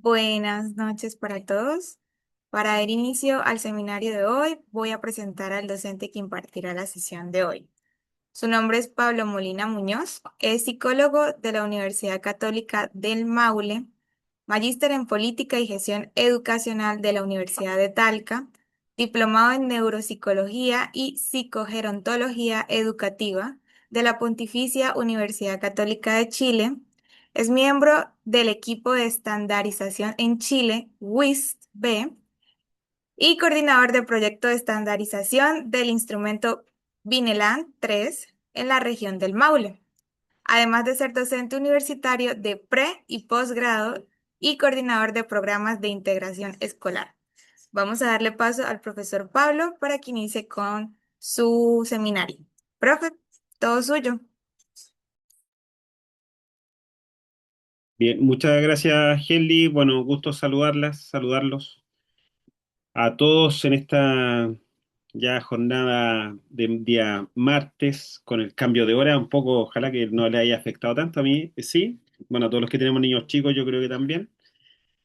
Buenas noches para todos. Para dar inicio al seminario de hoy, voy a presentar al docente que impartirá la sesión de hoy. Su nombre es Pablo Molina Muñoz, es psicólogo de la Universidad Católica del Maule, magíster en Política y Gestión Educacional de la Universidad de Talca, diplomado en Neuropsicología y Psicogerontología Educativa de la Pontificia Universidad Católica de Chile. Es miembro del equipo de estandarización en Chile, WIST-B, y coordinador del proyecto de estandarización del instrumento Vineland 3 en la región del Maule, además de ser docente universitario de pre y posgrado y coordinador de programas de integración escolar. Vamos a darle paso al profesor Pablo para que inicie con su seminario. Profe, todo suyo. Bien, muchas gracias, Helly. Bueno, gusto saludarlos a todos en esta ya jornada de día martes con el cambio de hora. Un poco, ojalá que no le haya afectado tanto a mí, sí. Bueno, a todos los que tenemos niños chicos, yo creo que también.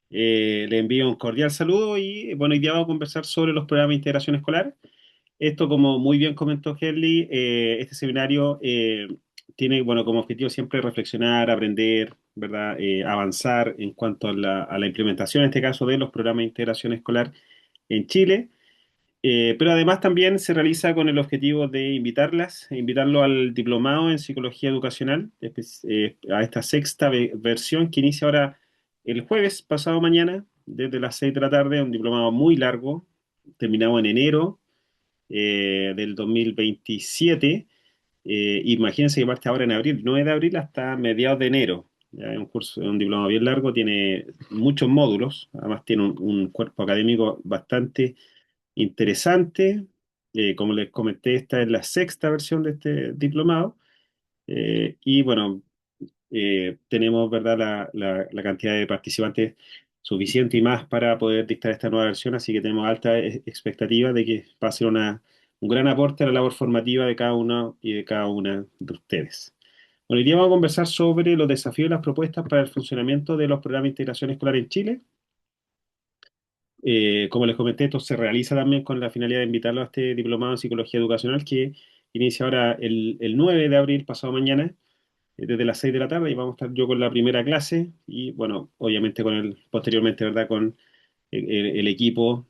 Le envío un cordial saludo y bueno, hoy día vamos a conversar sobre los programas de integración escolar. Esto, como muy bien comentó Helly, este seminario tiene, bueno, como objetivo siempre reflexionar, aprender, ¿verdad? Avanzar en cuanto a la implementación, en este caso, de los programas de integración escolar en Chile. Pero además también se realiza con el objetivo de invitarlo al diplomado en psicología educacional, a esta sexta versión que inicia ahora el jueves pasado mañana, desde las 6 de la tarde, un diplomado muy largo, terminado en enero del 2027. Imagínense que parte ahora en abril, 9 de abril hasta mediados de enero. Ya es un curso, es un diploma bien largo, tiene muchos módulos, además tiene un cuerpo académico bastante interesante. Como les comenté, esta es la sexta versión de este diplomado. Y bueno, tenemos, ¿verdad?, la cantidad de participantes suficiente y más para poder dictar esta nueva versión, así que tenemos alta expectativa de que va a ser un gran aporte a la labor formativa de cada uno y de cada una de ustedes. Bueno, hoy día vamos a conversar sobre los desafíos y las propuestas para el funcionamiento de los programas de integración escolar en Chile. Como les comenté, esto se realiza también con la finalidad de invitarlo a este diplomado en psicología educacional que inicia ahora el 9 de abril, pasado mañana, desde las 6 de la tarde, y vamos a estar yo con la primera clase y, bueno, obviamente posteriormente, ¿verdad?, con el equipo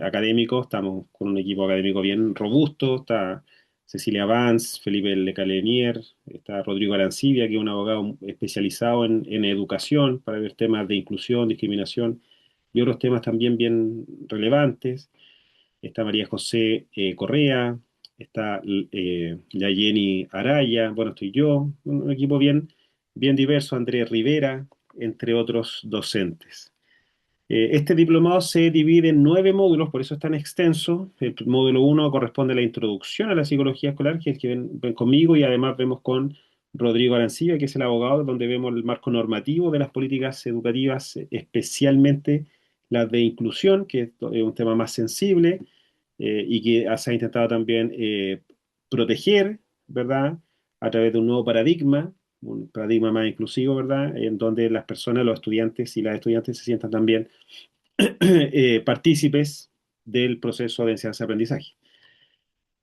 académico. Estamos con un equipo académico bien robusto. Está Cecilia Vance, Felipe Lecalenier, está Rodrigo Arancibia, que es un abogado especializado en educación para ver temas de inclusión, discriminación y otros temas también bien relevantes. Está María José Correa, está la Jenny Araya, bueno, estoy yo, un equipo bien diverso, Andrés Rivera, entre otros docentes. Este diplomado se divide en 9 módulos, por eso es tan extenso. El módulo uno corresponde a la introducción a la psicología escolar, que es el que ven conmigo, y además vemos con Rodrigo Arancibia, que es el abogado, donde vemos el marco normativo de las políticas educativas, especialmente las de inclusión, que es un tema más sensible y que se ha intentado también proteger, ¿verdad? A través de un paradigma más inclusivo, ¿verdad? En donde las personas, los estudiantes y las estudiantes se sientan también partícipes del proceso de enseñanza-aprendizaje.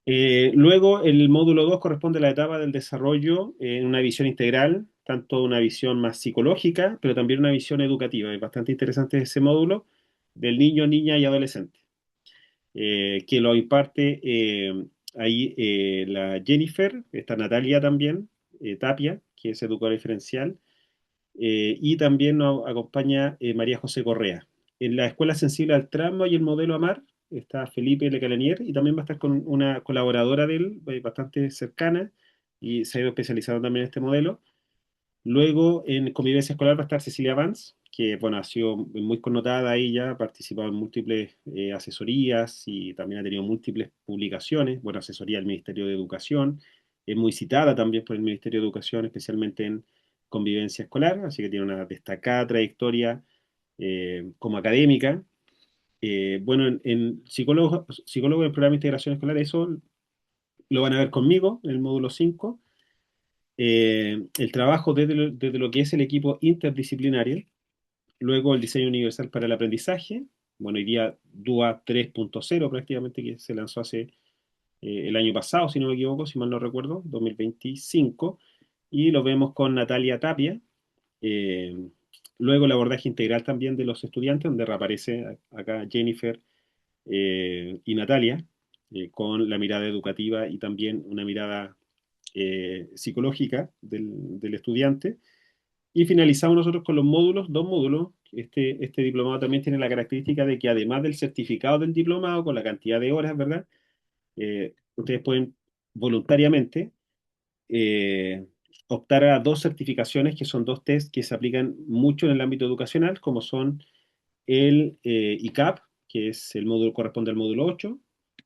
Luego, el módulo 2 corresponde a la etapa del desarrollo en una visión integral, tanto una visión más psicológica, pero también una visión educativa. Es bastante interesante ese módulo del niño, niña y adolescente, que lo imparte ahí la Jennifer, está Natalia también, Tapia, que es educadora diferencial, y también nos acompaña María José Correa. En la Escuela Sensible al Trauma y el Modelo Amar está Felipe Lecalanier y también va a estar con una colaboradora de él, bastante cercana, y se ha ido especializando también en este modelo. Luego, en convivencia escolar va a estar Cecilia Vance, que bueno, ha sido muy connotada ella, ha participado en múltiples asesorías y también ha tenido múltiples publicaciones, bueno, asesoría del Ministerio de Educación, es muy citada también por el Ministerio de Educación, especialmente en convivencia escolar, así que tiene una destacada trayectoria como académica. Bueno, en psicólogo en programa de integración escolar, eso lo van a ver conmigo en el módulo 5. El trabajo desde lo que es el equipo interdisciplinario, Luego el diseño universal para el aprendizaje. Bueno, hoy día DUA 3.0 prácticamente, que se lanzó hace el año pasado, si no me equivoco, si mal no recuerdo, 2025. Y lo vemos con Natalia Tapia. Eh, Luego el abordaje integral también de los estudiantes, donde reaparece acá Jennifer y Natalia, con la mirada educativa y también una mirada psicológica del estudiante. Y finalizamos nosotros con los módulos, dos módulos. Este diplomado también tiene la característica de que además del certificado del diplomado, con la cantidad de horas, ¿verdad? Ustedes pueden voluntariamente eh, optar a dos certificaciones, que son dos test que se aplican mucho en el ámbito educacional, como son el ICAP, que es el módulo, corresponde al módulo 8,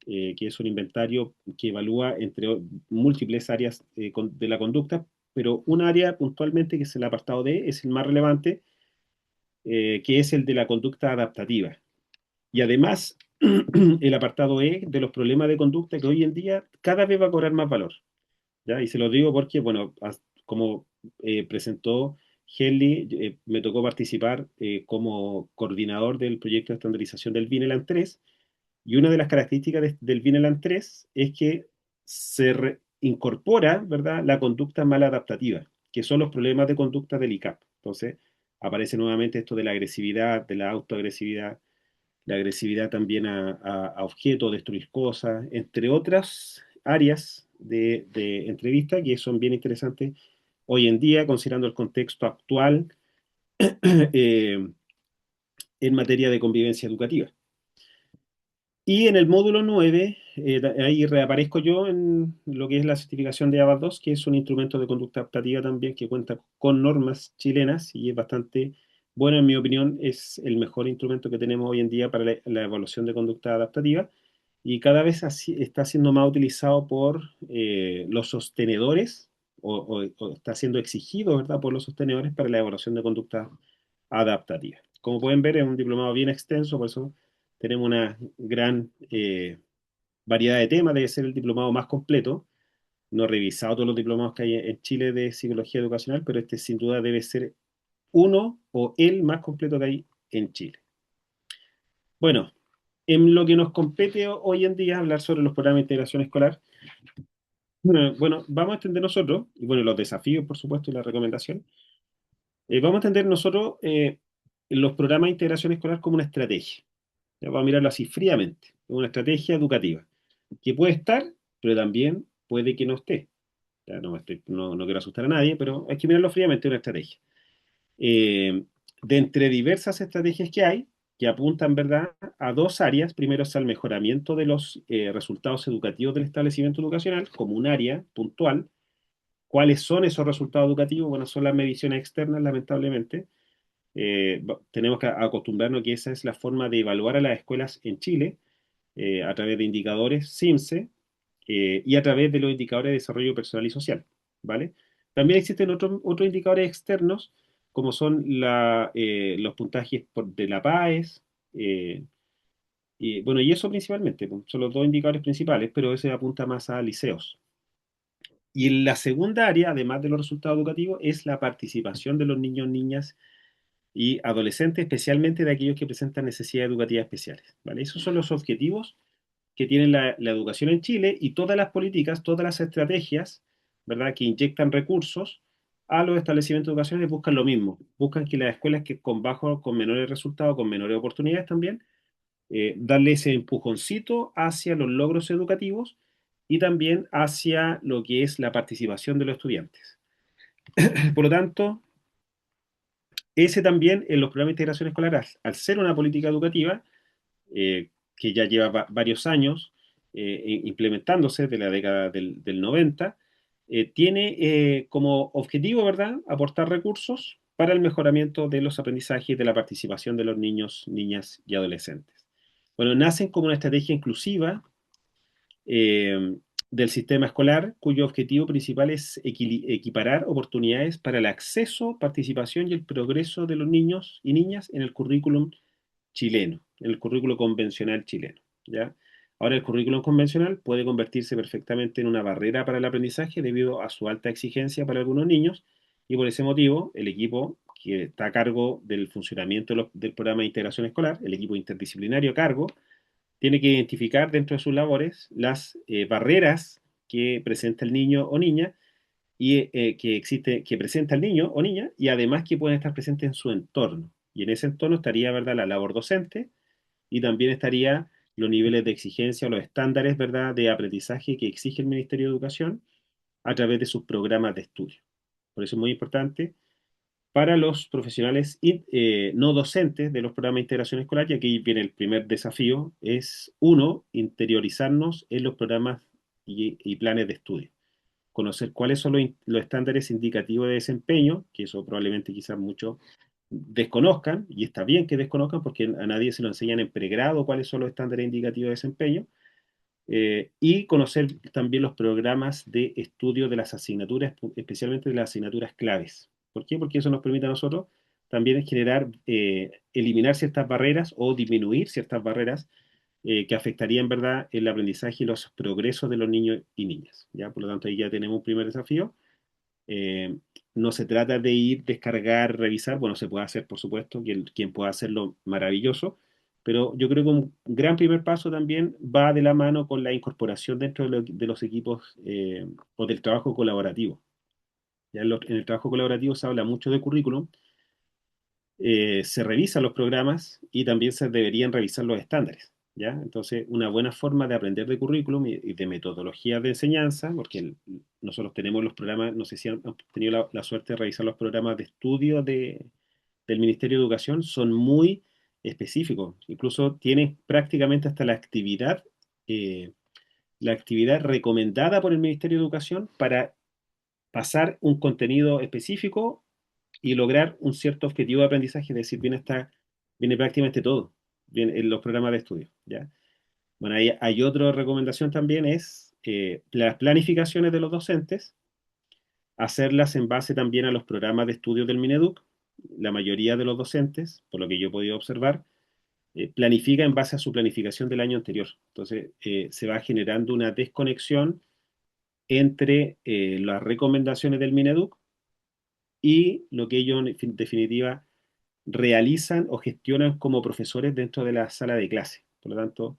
que es un inventario que evalúa entre múltiples áreas de la conducta, pero un área puntualmente, que es el apartado D, es el más relevante, que es el de la conducta adaptativa. Y además, el apartado E de los problemas de conducta, que hoy en día cada vez va a cobrar más valor. ¿Ya? Y se lo digo porque, bueno, como presentó Helly, me tocó participar como coordinador del proyecto de estandarización del Vineland 3, y una de las características del Vineland 3 es que incorpora, ¿verdad?, la conducta maladaptativa, que son los problemas de conducta del ICAP. Entonces, aparece nuevamente esto de la agresividad, de la autoagresividad, la agresividad también a objetos, destruir cosas, entre otras áreas de entrevista que son bien interesantes hoy en día, considerando el contexto actual eh, en materia de convivencia educativa. Y en el módulo 9, ahí reaparezco yo en lo que es la certificación de ABAS 2, que es un instrumento de conducta adaptativa también que cuenta con normas chilenas y es bastante bueno, en mi opinión, es el mejor instrumento que tenemos hoy en día para la evaluación de conducta adaptativa y cada vez está siendo más utilizado por los sostenedores o está siendo exigido, ¿verdad?, por los sostenedores para la evaluación de conducta adaptativa. Como pueden ver, es un diplomado bien extenso, por eso tenemos una gran variedad de temas, debe ser el diplomado más completo. No he revisado todos los diplomados que hay en Chile de psicología educacional, pero este sin duda debe ser uno o el más completo que hay en Chile. Bueno, en lo que nos compete hoy en día hablar sobre los programas de integración escolar, bueno, vamos a entender nosotros, y bueno, los desafíos, por supuesto, y la recomendación, vamos a entender nosotros los programas de integración escolar como una estrategia. Ya, vamos a mirarlo así fríamente, como una estrategia educativa, que puede estar, pero también puede que no esté. Ya, no quiero asustar a nadie, pero hay que mirarlo fríamente, una estrategia. eh, de entre diversas estrategias que hay, que apuntan, ¿verdad?, a dos áreas. Primero es al mejoramiento de los resultados educativos del establecimiento educacional, como un área puntual. ¿Cuáles son esos resultados educativos? Bueno, son las mediciones externas, lamentablemente. Tenemos que acostumbrarnos que esa es la forma de evaluar a las escuelas en Chile, a través de indicadores SIMSE y a través de los indicadores de desarrollo personal y social, ¿vale? También existen otros indicadores externos, como son los puntajes de la PAES, y, bueno, y eso principalmente, pues, son los dos indicadores principales, pero ese apunta más a liceos. Y en la segunda área, además de los resultados educativos, es la participación de los niños, niñas y adolescentes, especialmente de aquellos que presentan necesidades educativas especiales, ¿vale? Esos son los objetivos que tiene la educación en Chile, y todas las políticas, todas las estrategias, ¿verdad?, que inyectan recursos a los establecimientos educacionales buscan lo mismo. Buscan que las escuelas que con menores resultados, con menores oportunidades también, darle ese empujoncito hacia los logros educativos y también hacia lo que es la participación de los estudiantes. Por lo tanto, ese también en los programas de integración escolar, al ser una política educativa, que ya lleva varios años implementándose desde la década del 90, tiene como objetivo, ¿verdad?, aportar recursos para el mejoramiento de los aprendizajes y de la participación de los niños, niñas y adolescentes. Bueno, nacen como una estrategia inclusiva eh, del sistema escolar, cuyo objetivo principal es equiparar oportunidades para el acceso, participación y el progreso de los niños y niñas en el currículum chileno, en el currículo convencional chileno, ¿ya? Ahora, el currículum convencional puede convertirse perfectamente en una barrera para el aprendizaje debido a su alta exigencia para algunos niños, y por ese motivo el equipo que está a cargo del funcionamiento del programa de integración escolar, el equipo interdisciplinario a cargo, tiene que identificar dentro de sus labores las barreras que presenta el niño o niña y que presenta el niño o niña y además que pueden estar presentes en su entorno. Y en ese entorno estaría, ¿verdad?, la labor docente y también estaría los niveles de exigencia o los estándares, ¿verdad?, de aprendizaje que exige el Ministerio de Educación a través de sus programas de estudio. Por eso es muy importante para los profesionales no docentes de los programas de integración escolar, y aquí viene el primer desafío, es uno, interiorizarnos en los programas y planes de estudio. Conocer cuáles son los estándares indicativos de desempeño, que eso probablemente quizás muchos desconozcan, y está bien que desconozcan porque a nadie se lo enseñan en pregrado cuáles son los estándares indicativos de desempeño, y conocer también los programas de estudio de las asignaturas, especialmente de las asignaturas claves. ¿Por qué? Porque eso nos permite a nosotros también generar, eliminar ciertas barreras o disminuir ciertas barreras que afectarían, ¿verdad?, el aprendizaje y los progresos de los niños y niñas. ¿Ya? Por lo tanto, ahí ya tenemos un primer desafío. Eh, no se trata de ir, descargar, revisar. Bueno, se puede hacer, por supuesto, quien pueda hacerlo maravilloso, pero yo creo que un gran primer paso también va de la mano con la incorporación dentro de los equipos o del trabajo colaborativo. Ya en el trabajo colaborativo se habla mucho de currículum, se revisan los programas y también se deberían revisar los estándares. ¿Ya? Entonces, una buena forma de aprender de currículum y de metodologías de enseñanza, porque nosotros tenemos los programas, no sé si han tenido la suerte de revisar los programas de estudio del Ministerio de Educación, son muy específicos. Incluso tienen prácticamente hasta eh, la actividad recomendada por el Ministerio de Educación para pasar un contenido específico y lograr un cierto objetivo de aprendizaje, es decir, viene prácticamente todo en los programas de estudio, ¿ya? Bueno, hay otra recomendación también, es las planificaciones de los docentes, hacerlas en base también a los programas de estudio del Mineduc. La mayoría de los docentes, por lo que yo he podido observar, planifica en base a su planificación del año anterior. Entonces, se va generando una desconexión entre las recomendaciones del Mineduc y lo que ellos en definitiva realizan o gestionan como profesores dentro de la sala de clase. Por lo tanto,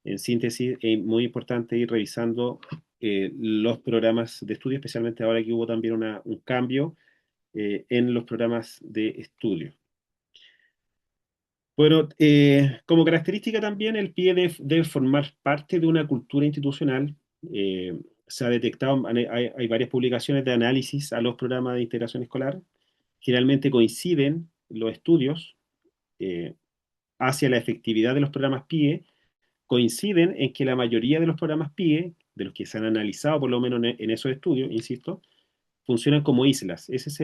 en síntesis, es muy importante ir revisando los programas de estudio, especialmente ahora que hubo también un cambio en los programas de estudio. Bueno, como característica también, el PIE debe formar parte de una cultura institucional. Se ha detectado, hay varias publicaciones de análisis a los programas de integración escolar. Generalmente coinciden los estudios eh, hacia la efectividad de los programas PIE, coinciden en que la mayoría de los programas PIE, de los que se han analizado por lo menos en esos estudios, insisto, funcionan como islas. Ese es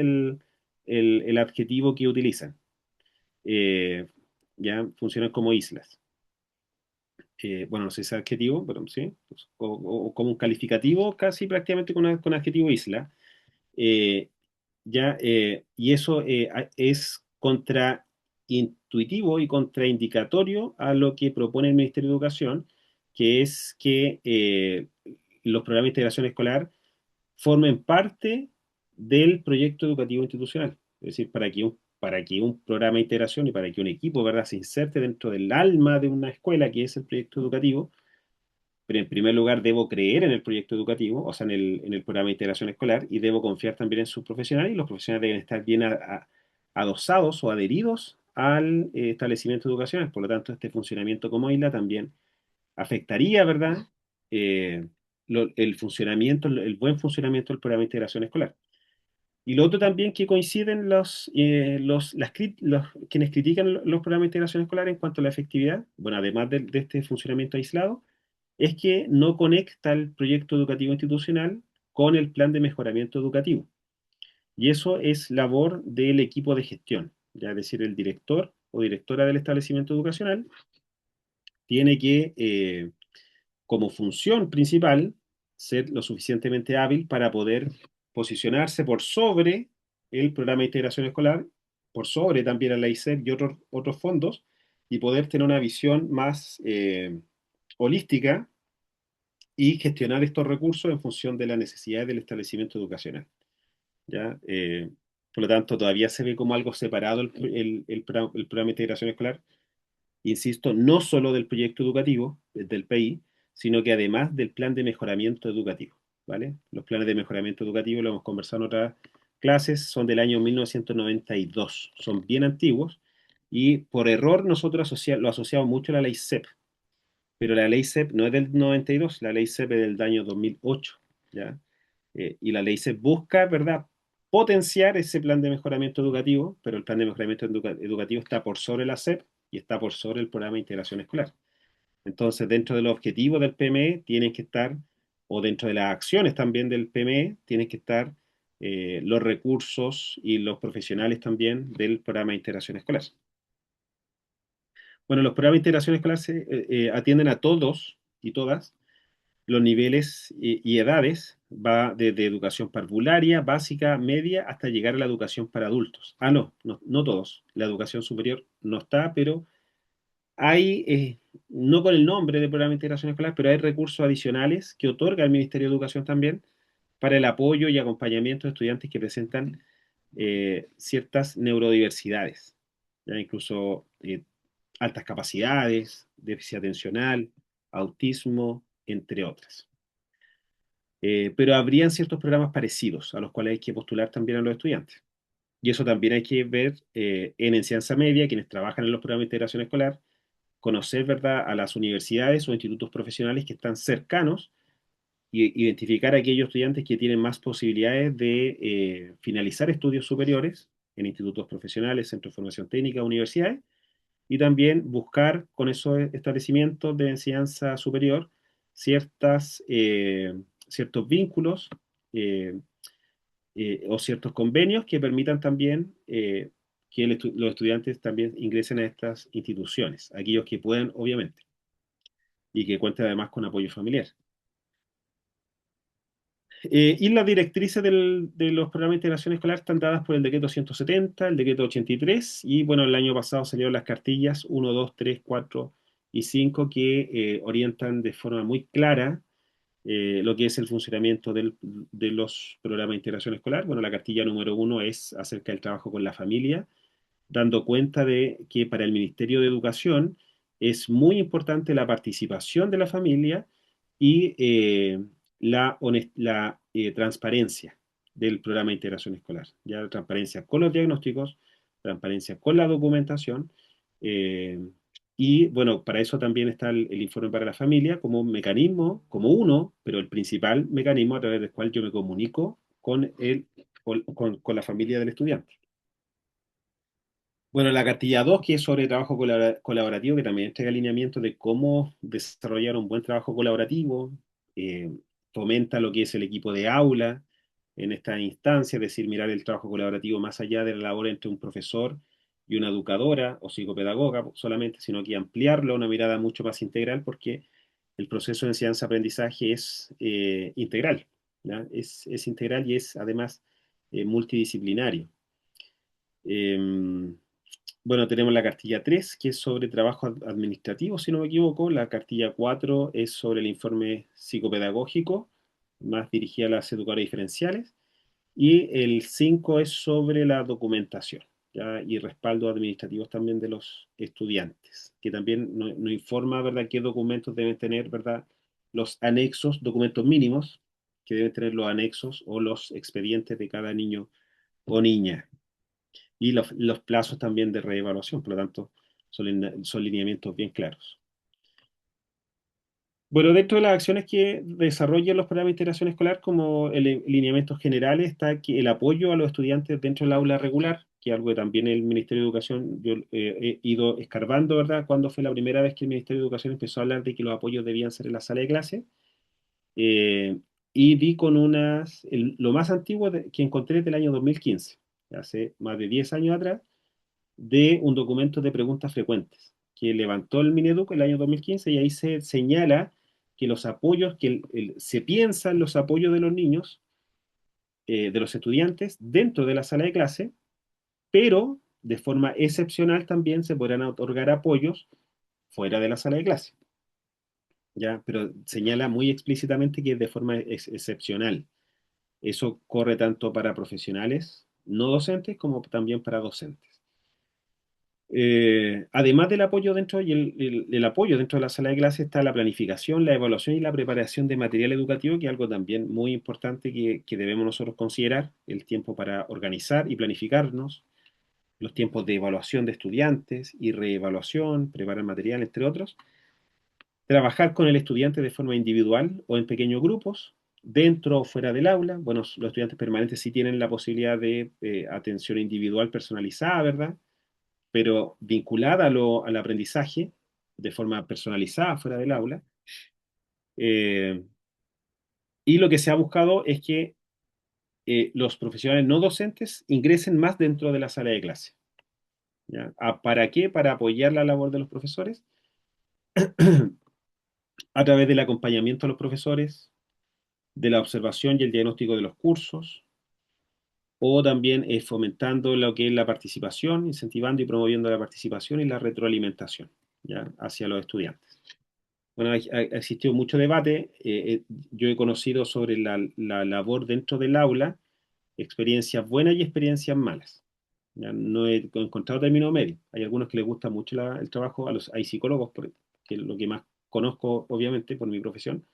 el adjetivo que utilizan. Eh, ya funcionan como islas. Bueno, no sé si es adjetivo, pero sí, pues, o como un calificativo casi prácticamente con adjetivo isla. Eh, y eso es contraintuitivo y contraindicatorio a lo que propone el Ministerio de Educación, que es que los programas de integración escolar formen parte del proyecto educativo institucional. Es decir, para que un programa de integración y para que un equipo, ¿verdad?, se inserte dentro del alma de una escuela, que es el proyecto educativo, pero en primer lugar debo creer en el proyecto educativo, o sea, en el programa de integración escolar, y debo confiar también en sus profesionales, y los profesionales deben estar bien adosados o adheridos al establecimiento educacional. Por lo tanto, este funcionamiento como isla también afectaría, ¿verdad?, Eh, el buen funcionamiento del programa de integración escolar. Y lo otro también que coinciden quienes critican los programas de integración escolar en cuanto a la efectividad, bueno, además de este funcionamiento aislado, es que no conecta el proyecto educativo institucional con el plan de mejoramiento educativo. Y eso es labor del equipo de gestión, ya es decir, el director o directora del establecimiento educacional tiene que, como función principal, ser lo suficientemente hábil para poder posicionarse por sobre el programa de integración escolar, por sobre también a la ISEP y otros fondos, y poder tener una visión más holística y gestionar estos recursos en función de las necesidades del establecimiento educacional. ¿Ya? Por lo tanto, todavía se ve como algo separado el programa de integración escolar, insisto, no solo del proyecto educativo, del PI, sino que además del plan de mejoramiento educativo, ¿vale? Los planes de mejoramiento educativo, lo hemos conversado en otras clases, son del año 1992, son bien antiguos, y por error nosotros lo asociamos mucho a la ley CEP, pero la ley CEP no es del 92, la ley CEP es del año 2008, ¿ya? Y la ley CEP busca, ¿verdad?, potenciar ese plan de mejoramiento educativo, pero el plan de mejoramiento educativo está por sobre la CEP y está por sobre el programa de integración escolar. Entonces, dentro de los objetivos del PME tienen que estar, o dentro de las acciones también del PME, tienen que estar los recursos y los profesionales también del programa de integración escolar. Bueno, los programas de integración escolar atienden a todos y todas los niveles y edades, va desde educación parvularia, básica, media, hasta llegar a la educación para adultos. Ah, no, no, no todos. La educación superior no está, pero hay, no con el nombre de programa de integración escolar, pero hay recursos adicionales que otorga el Ministerio de Educación también para el apoyo y acompañamiento de estudiantes que presentan ciertas neurodiversidades, ¿ya? Incluso altas capacidades, déficit atencional, autismo, entre otras. Pero habrían ciertos programas parecidos a los cuales hay que postular también a los estudiantes. Y eso también hay que ver en enseñanza media, quienes trabajan en los programas de integración escolar, conocer, ¿verdad?, a las universidades o institutos profesionales que están cercanos y identificar a aquellos estudiantes que tienen más posibilidades de finalizar estudios superiores en institutos profesionales, centros de formación técnica, universidades, y también buscar con esos establecimientos de enseñanza superior ciertos vínculos eh, o ciertos convenios que permitan también que los estudiantes también ingresen a estas instituciones, aquellos que puedan, obviamente, y que cuenten además con apoyo familiar. Y las directrices de los programas de integración escolar están dadas por el decreto 170, el decreto 83, y bueno, el año pasado salieron las cartillas 1, 2, 3, 4 y 5 que orientan de forma muy clara lo que es el funcionamiento de los programas de integración escolar. Bueno, la cartilla número 1 es acerca del trabajo con la familia, dando cuenta de que para el Ministerio de Educación es muy importante la participación de la familia y la transparencia del programa de integración escolar. Ya transparencia con los diagnósticos, transparencia con la documentación. eh, y bueno, para eso también está el informe para la familia como un mecanismo, como uno, pero el principal mecanismo a través del cual yo me comunico con la familia del estudiante. Bueno, la cartilla 2 que es sobre trabajo colaborativo, que también entrega alineamientos de cómo desarrollar un buen trabajo colaborativo, eh, fomenta lo que es el equipo de aula en esta instancia, es decir, mirar el trabajo colaborativo más allá de la labor entre un profesor y una educadora o psicopedagoga solamente, sino que ampliarlo a una mirada mucho más integral, porque el proceso de enseñanza-aprendizaje es integral, ¿ya? Es integral y es además multidisciplinario. Em, bueno, tenemos la cartilla 3 que es sobre trabajo administrativo, si no me equivoco. La cartilla 4 es sobre el informe psicopedagógico, más dirigida a las educadoras diferenciales. Y el 5 es sobre la documentación, ¿ya? Y respaldos administrativos también de los estudiantes, que también nos informa, ¿verdad?, qué documentos deben tener, ¿verdad?, los anexos, documentos mínimos que deben tener los anexos o los expedientes de cada niño o niña y los plazos también de reevaluación, por lo tanto, son lineamientos bien claros. Bueno, dentro de las acciones que desarrollan los programas de integración escolar, como lineamientos generales, está que el apoyo a los estudiantes dentro del aula regular, que es algo que también el Ministerio de Educación, yo he ido escarbando, ¿verdad?, cuando fue la primera vez que el Ministerio de Educación empezó a hablar de que los apoyos debían ser en la sala de clase. Eh, y di con lo más antiguo que encontré es del año 2015, hace más de 10 años atrás, de un documento de preguntas frecuentes que levantó el Mineduc en el año 2015 y ahí se señala que los apoyos, que se piensan los apoyos de los niños, de los estudiantes dentro de la sala de clase, pero de forma excepcional también se podrán otorgar apoyos fuera de la sala de clase, ¿ya? Pero señala muy explícitamente que es de forma excepcional. Eso corre tanto para profesionales no docentes como también para docentes. Además del apoyo dentro y el apoyo dentro de la sala de clase está la planificación, la evaluación y la preparación de material educativo, que es algo también muy importante que debemos nosotros considerar, el tiempo para organizar y planificarnos, los tiempos de evaluación de estudiantes y reevaluación, preparar material, entre otros. Trabajar con el estudiante de forma individual o en pequeños grupos, dentro o fuera del aula. Bueno, los estudiantes permanentes sí tienen la posibilidad de atención individual personalizada, ¿verdad? Pero vinculada al aprendizaje de forma personalizada fuera del aula. Eh, y lo que se ha buscado es que los profesionales no docentes ingresen más dentro de la sala de clase. ¿Ya? ¿Para qué? Para apoyar la labor de los profesores a través del acompañamiento a los profesores, de la observación y el diagnóstico de los cursos, o también fomentando lo que es la participación, incentivando y promoviendo la participación y la retroalimentación, ¿ya? Hacia los estudiantes. Bueno, ha existido mucho debate. Yo he conocido sobre la labor dentro del aula, experiencias buenas y experiencias malas. Ya no he encontrado término medio. Hay algunos que les gusta mucho el trabajo, hay psicólogos, que es lo que más conozco, obviamente, por mi profesión,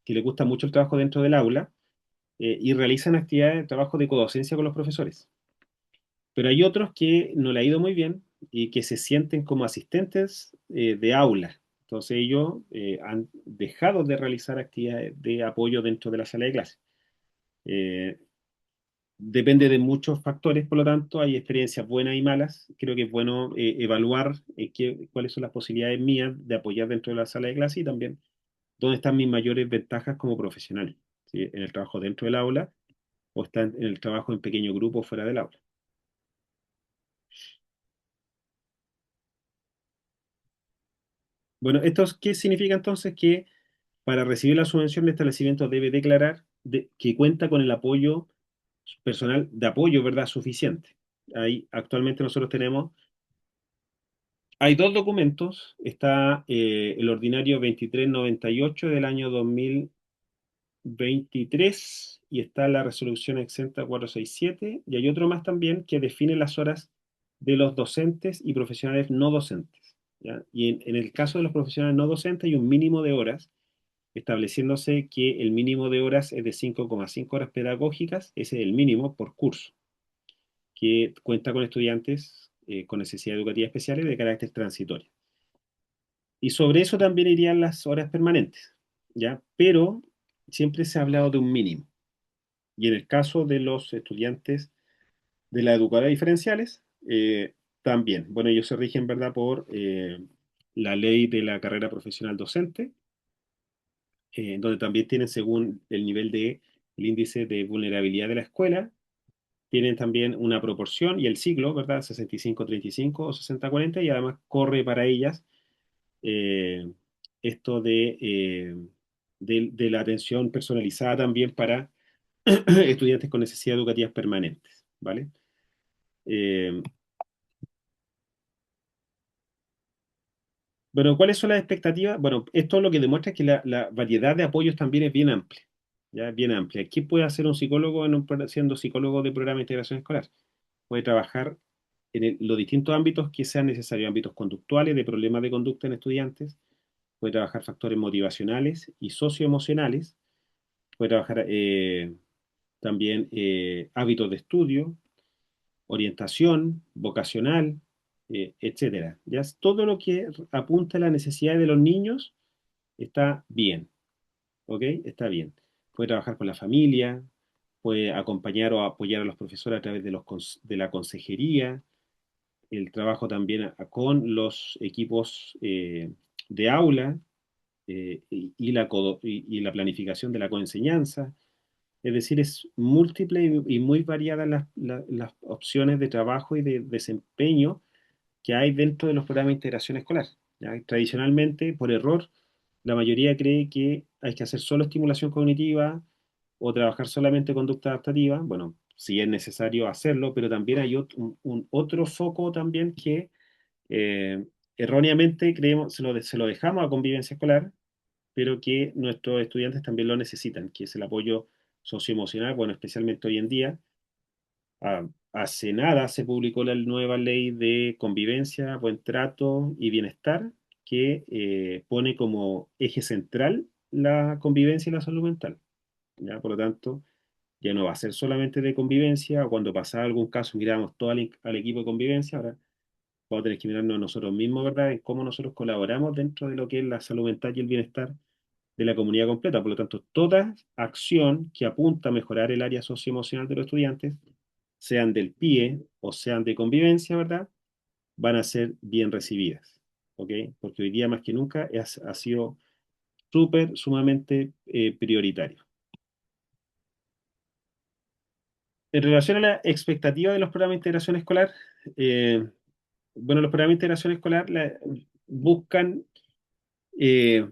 que les gusta mucho el trabajo dentro del aula y realizan actividades de trabajo de codocencia con los profesores. Pero hay otros que no le ha ido muy bien y que se sienten como asistentes de aula. Entonces ellos han dejado de realizar actividades de apoyo dentro de la sala de clase. Eh, Depende de muchos factores, por lo tanto, hay experiencias buenas y malas. Creo que es bueno evaluar cuáles son las posibilidades mías de apoyar dentro de la sala de clase y también dónde están mis mayores ventajas como profesional, ¿sí? En el trabajo dentro del aula o está en el trabajo en pequeño grupo fuera del aula. Bueno, ¿qué significa entonces? Que para recibir la subvención, el establecimiento debe declarar que cuenta con el apoyo personal de apoyo, ¿verdad? Suficiente. Ahí actualmente nosotros hay dos documentos. Está el ordinario 2398 del año 2023 y está la resolución exenta 467 y hay otro más también que define las horas de los docentes y profesionales no docentes. ¿Ya? Y en el caso de los profesionales no docentes hay un mínimo de horas estableciéndose que el mínimo de horas es de 5,5 horas pedagógicas, ese es el mínimo por curso, que cuenta con estudiantes con necesidades educativas especiales de carácter transitorio. Y sobre eso también irían las horas permanentes, ¿ya? Pero siempre se ha hablado de un mínimo. Y en el caso de los estudiantes de las educadoras diferenciales, también. Bueno, ellos se rigen, ¿verdad?, por la ley de la carrera profesional docente, donde también tienen según el índice de vulnerabilidad de la escuela, tienen también una proporción y el ciclo, ¿verdad? 65-35 o 60-40 y además corre para ellas eh, esto de la atención personalizada también para estudiantes con necesidades educativas permanentes, ¿vale? Eh, Bueno, ¿cuáles son las expectativas? Bueno, esto lo que demuestra es que la variedad de apoyos también es bien amplia, ¿ya? Bien amplia. ¿Qué puede hacer un psicólogo siendo psicólogo de programa de integración escolar? Puede trabajar en los distintos ámbitos que sean necesarios, ámbitos conductuales, de problemas de conducta en estudiantes, puede trabajar factores motivacionales y socioemocionales, puede trabajar también hábitos de estudio, orientación, vocacional, etcétera. Ya todo lo que apunta a la necesidad de los niños está bien, ¿ok? Está bien. Puede trabajar con la familia, puede acompañar o apoyar a los profesores a través de la consejería, el trabajo también con los equipos de aula y la planificación de la coenseñanza. Es decir, es múltiple y muy variadas las opciones de trabajo y de desempeño que hay dentro de los programas de integración escolar. ¿Ya? Tradicionalmente, por error, la mayoría cree que hay que hacer solo estimulación cognitiva o trabajar solamente conducta adaptativa. Bueno, sí es necesario hacerlo, pero también hay un otro foco también que eh, erróneamente creemos, se lo dejamos a convivencia escolar, pero que nuestros estudiantes también lo necesitan, que es el apoyo socioemocional, bueno, especialmente hoy en día, Hace nada se publicó la nueva ley de convivencia, buen trato y bienestar que pone como eje central la convivencia y la salud mental. ¿Ya? Por lo tanto, ya no va a ser solamente de convivencia, o cuando pasaba algún caso miramos todo al equipo de convivencia, ahora vamos a tener que mirarnos nosotros mismos, ¿verdad? En cómo nosotros colaboramos dentro de lo que es la salud mental y el bienestar de la comunidad completa. Por lo tanto, toda acción que apunta a mejorar el área socioemocional de los estudiantes, sean del PIE o sean de convivencia, ¿verdad? Van a ser bien recibidas, ¿ok? Porque hoy día más que nunca ha sido sumamente prioritario. En relación a la expectativa de los programas de integración escolar, eh, bueno, los programas de integración escolar buscan eh,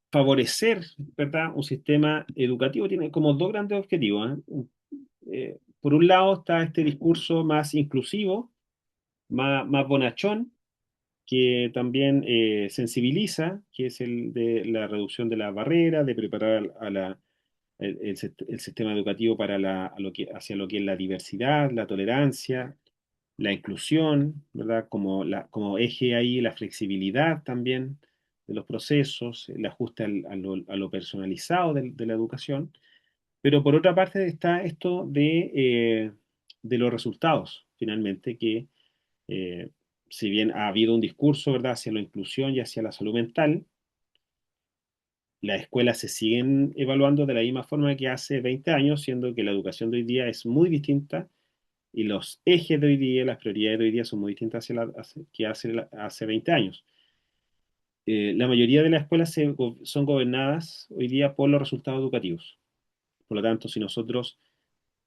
favorecer, ¿verdad? Un sistema educativo. Tiene como dos grandes objetivos, ¿eh? Por un lado está este discurso más inclusivo, más bonachón, que también sensibiliza, que es el de la reducción de las barreras, de preparar el sistema educativo para hacia lo que es la diversidad, la tolerancia, la inclusión, ¿verdad? Como eje ahí la flexibilidad también de los procesos, el ajuste a lo personalizado de la educación. Pero por otra parte está esto de los resultados, finalmente, que eh, si bien ha habido un discurso, ¿verdad?, hacia la inclusión y hacia la salud mental, las escuelas se siguen evaluando de la misma forma que hace 20 años, siendo que la educación de hoy día es muy distinta y los ejes de hoy día, las prioridades de hoy día son muy distintas que hace 20 años. La mayoría de las escuelas son gobernadas hoy día por los resultados educativos. Por lo tanto, si nosotros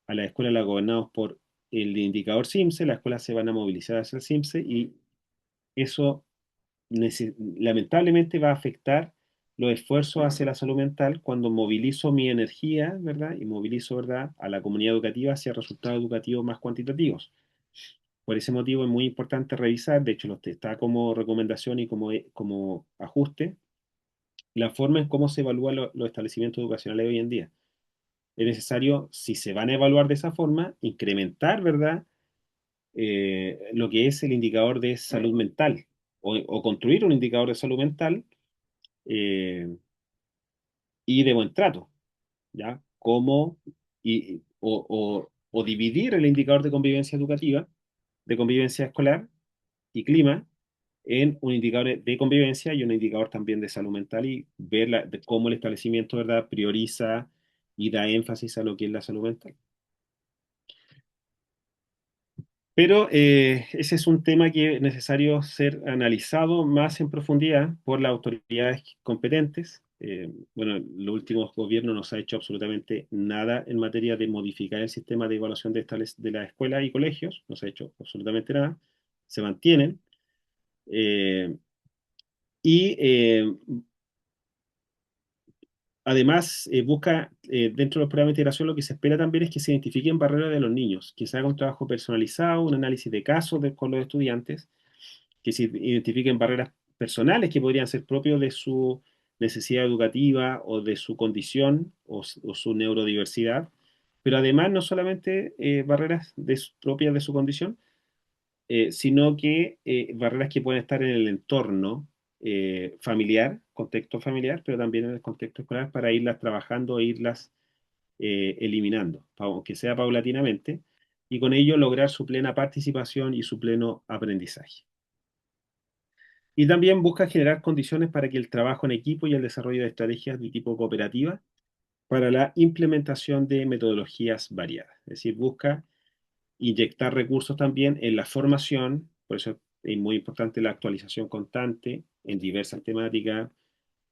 a la escuela la gobernamos por el indicador SIMSE, las escuelas se van a movilizar hacia el SIMSE y eso lamentablemente va a afectar los esfuerzos hacia la salud mental cuando movilizo mi energía, ¿verdad? Y movilizo, ¿verdad?, a la comunidad educativa hacia resultados educativos más cuantitativos. Por ese motivo es muy importante revisar, de hecho está como recomendación y como ajuste, la forma en cómo se evalúan los establecimientos educacionales hoy en día. Es necesario, si se van a evaluar de esa forma, incrementar, ¿verdad?, lo que es el indicador de salud mental o construir un indicador de salud mental eh, y de buen trato, ¿ya? O dividir el indicador de convivencia educativa, de convivencia escolar y clima en un indicador de convivencia y un indicador también de salud mental y ver de cómo el establecimiento, ¿verdad?, prioriza y da énfasis a lo que es la salud mental. Pero ese es un tema que es necesario ser analizado más en profundidad por las autoridades competentes. Bueno, los últimos gobiernos no se ha hecho absolutamente nada en materia de modificar el sistema de evaluación de las escuelas y colegios, no se ha hecho absolutamente nada, se mantienen. Eh, y Además, busca dentro de los programas de integración lo que se espera también es que se identifiquen barreras de los niños, que se haga un trabajo personalizado, un análisis de casos con los estudiantes, que se identifiquen barreras personales que podrían ser propios de su necesidad educativa o de su condición o su neurodiversidad, pero además no solamente barreras propias de su condición, sino que barreras que pueden estar en el entorno familiar, contexto familiar, pero también en el contexto escolar para irlas trabajando e irlas eliminando, aunque sea paulatinamente, y con ello lograr su plena participación y su pleno aprendizaje. Y también busca generar condiciones para que el trabajo en equipo y el desarrollo de estrategias de tipo cooperativa para la implementación de metodologías variadas. Es decir, busca inyectar recursos también en la formación, por eso es muy importante la actualización constante en diversas temáticas,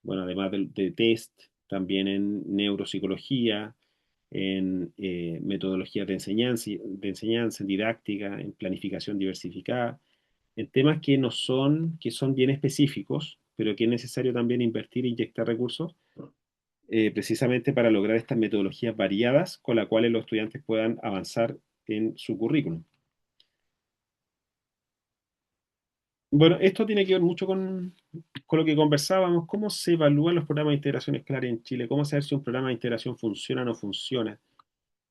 bueno, además de test, también en neuropsicología, en metodologías de enseñanza, en didáctica, en planificación diversificada, en temas que no son, que son bien específicos, pero que es necesario también invertir e inyectar recursos precisamente para lograr estas metodologías variadas con las cuales los estudiantes puedan avanzar en su currículum. Bueno, esto tiene que ver mucho con lo que conversábamos, cómo se evalúan los programas de integración escolar en Chile, cómo saber si un programa de integración funciona o no funciona.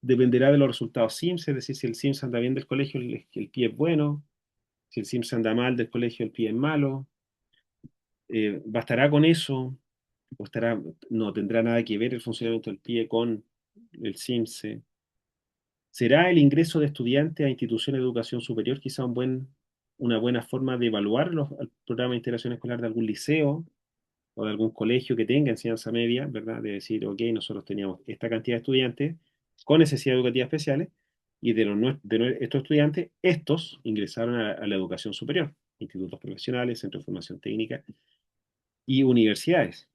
dependerá de los resultados SIMS, es decir, si el SIMS anda bien del colegio, el pie es bueno, si el SIMS anda mal del colegio, el pie es malo. ¿Bastará con eso? ¿O no tendrá nada que ver el funcionamiento del pie con el SIMSE? ¿Será el ingreso de estudiantes a instituciones de educación superior quizá una buena forma de evaluar el programa de integración escolar de algún liceo o de algún colegio que tenga enseñanza media, ¿verdad? De decir, ok, nosotros teníamos esta cantidad de estudiantes con necesidades educativas especiales y estos estudiantes, estos ingresaron a la educación superior, institutos profesionales, centros de formación técnica y universidades.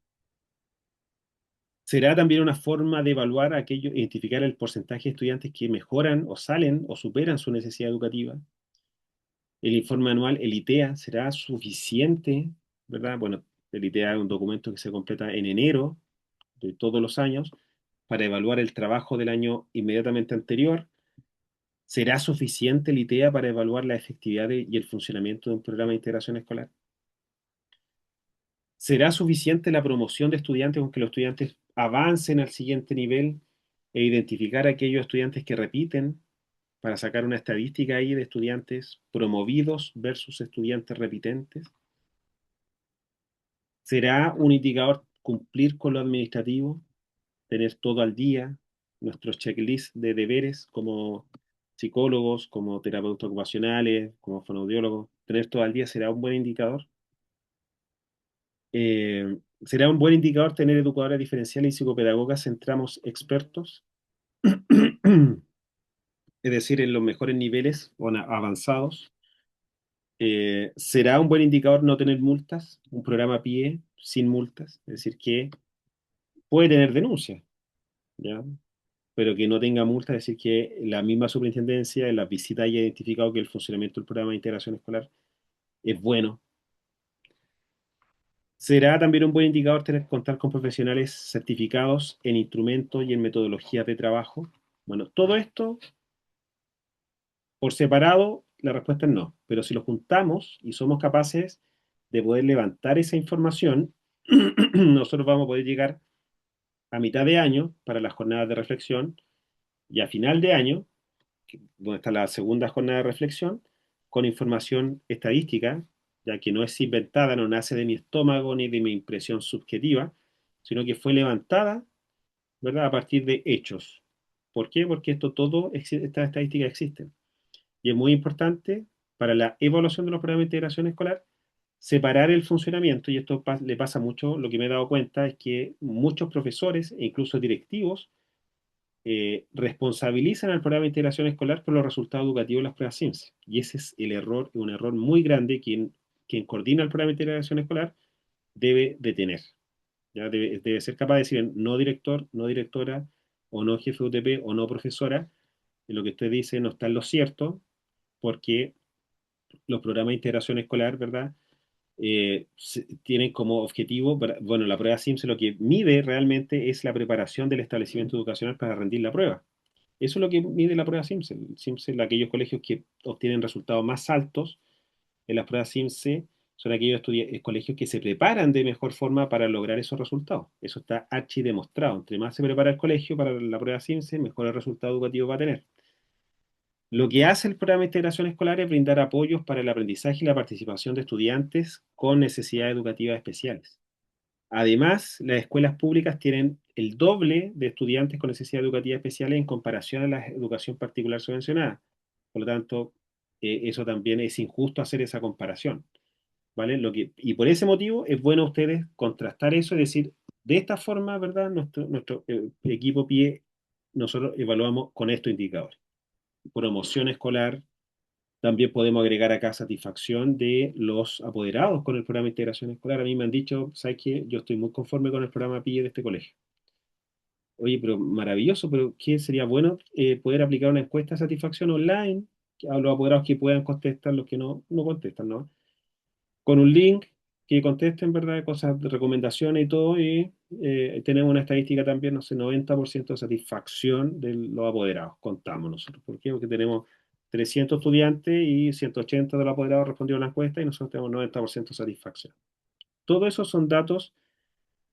¿Será también una forma de evaluar aquello, identificar el porcentaje de estudiantes que mejoran o salen o superan su necesidad educativa? El informe anual, el ITEA, ¿será suficiente? ¿Verdad? Bueno, el ITEA es un documento que se completa en enero de todos los años para evaluar el trabajo del año inmediatamente anterior. ¿Será suficiente el ITEA para evaluar la efectividad y el funcionamiento de un programa de integración escolar? ¿Será suficiente la promoción de estudiantes con que los estudiantes avancen al siguiente nivel e identificar a aquellos estudiantes que repiten para sacar una estadística ahí de estudiantes promovidos versus estudiantes repitentes? ¿Será un indicador cumplir con lo administrativo, tener todo al día, nuestros checklists de deberes como psicólogos, como terapeutas ocupacionales, como fonoaudiólogos, tener todo al día será un buen indicador? ¿Será un buen indicador tener educadores diferenciales y psicopedagogas centramos expertos? Es decir, en los mejores niveles o avanzados. ¿Será un buen indicador no tener multas? Un programa PIE sin multas, es decir, que puede tener denuncias, ¿ya? Pero que no tenga multas, es decir, que la misma superintendencia en las visitas haya identificado que el funcionamiento del programa de integración escolar es bueno. ¿Será también un buen indicador contar con profesionales certificados en instrumentos y en metodologías de trabajo? Bueno, todo esto por separado, la respuesta es no. Pero si lo juntamos y somos capaces de poder levantar esa información, nosotros vamos a poder llegar a mitad de año para las jornadas de reflexión y a final de año, donde está la segunda jornada de reflexión, con información estadística, ya que no es inventada, no nace de mi estómago ni de mi impresión subjetiva, sino que fue levantada, ¿verdad?, a partir de hechos. ¿Por qué? Porque estas estadísticas existen. Y es muy importante para la evaluación de los programas de integración escolar separar el funcionamiento, y esto le pasa mucho, lo que me he dado cuenta es que muchos profesores e incluso directivos responsabilizan al programa de integración escolar por los resultados educativos de las pruebas SIMS. Y ese es el error, un error muy grande. Quien coordina el programa de integración escolar debe detener. ¿Ya? Debe ser capaz de decir no director, no directora, o no jefe de UTP, o no profesora, lo que usted dice no está en lo cierto, porque los programas de integración escolar, ¿verdad? Tienen como objetivo, bueno, la prueba SIMS lo que mide realmente es la preparación del establecimiento educacional para rendir la prueba. Eso es lo que mide la prueba SIMS. El SIMS, aquellos colegios que obtienen resultados más altos en las pruebas SIMS son aquellos colegios que se preparan de mejor forma para lograr esos resultados. Eso está archi demostrado. Entre más se prepara el colegio para la prueba SIMS, mejor resultado educativo va a tener. Lo que hace el programa de integración escolar es brindar apoyos para el aprendizaje y la participación de estudiantes con necesidades educativas especiales. Además, las escuelas públicas tienen el doble de estudiantes con necesidades educativas especiales en comparación a la educación particular subvencionada. Por lo tanto, eso también es injusto hacer esa comparación, ¿vale? Y por ese motivo es bueno a ustedes contrastar eso y decir, de esta forma, ¿verdad? Nuestro equipo PIE, nosotros evaluamos con estos indicadores. Promoción escolar, también podemos agregar acá satisfacción de los apoderados con el programa de integración escolar. A mí me han dicho, ¿sabes qué? Yo estoy muy conforme con el programa PIE de este colegio. Oye, pero maravilloso, pero ¿qué sería bueno poder aplicar una encuesta de satisfacción online a los apoderados que puedan contestar, los que no contestan, ¿no? Con un link que contesten, ¿verdad? Cosas de recomendaciones y todo, y tenemos una estadística también, no sé, 90% de satisfacción de los apoderados, contamos nosotros. ¿Por qué? Porque tenemos 300 estudiantes y 180 de los apoderados respondieron a la encuesta y nosotros tenemos 90% de satisfacción. Todo eso son datos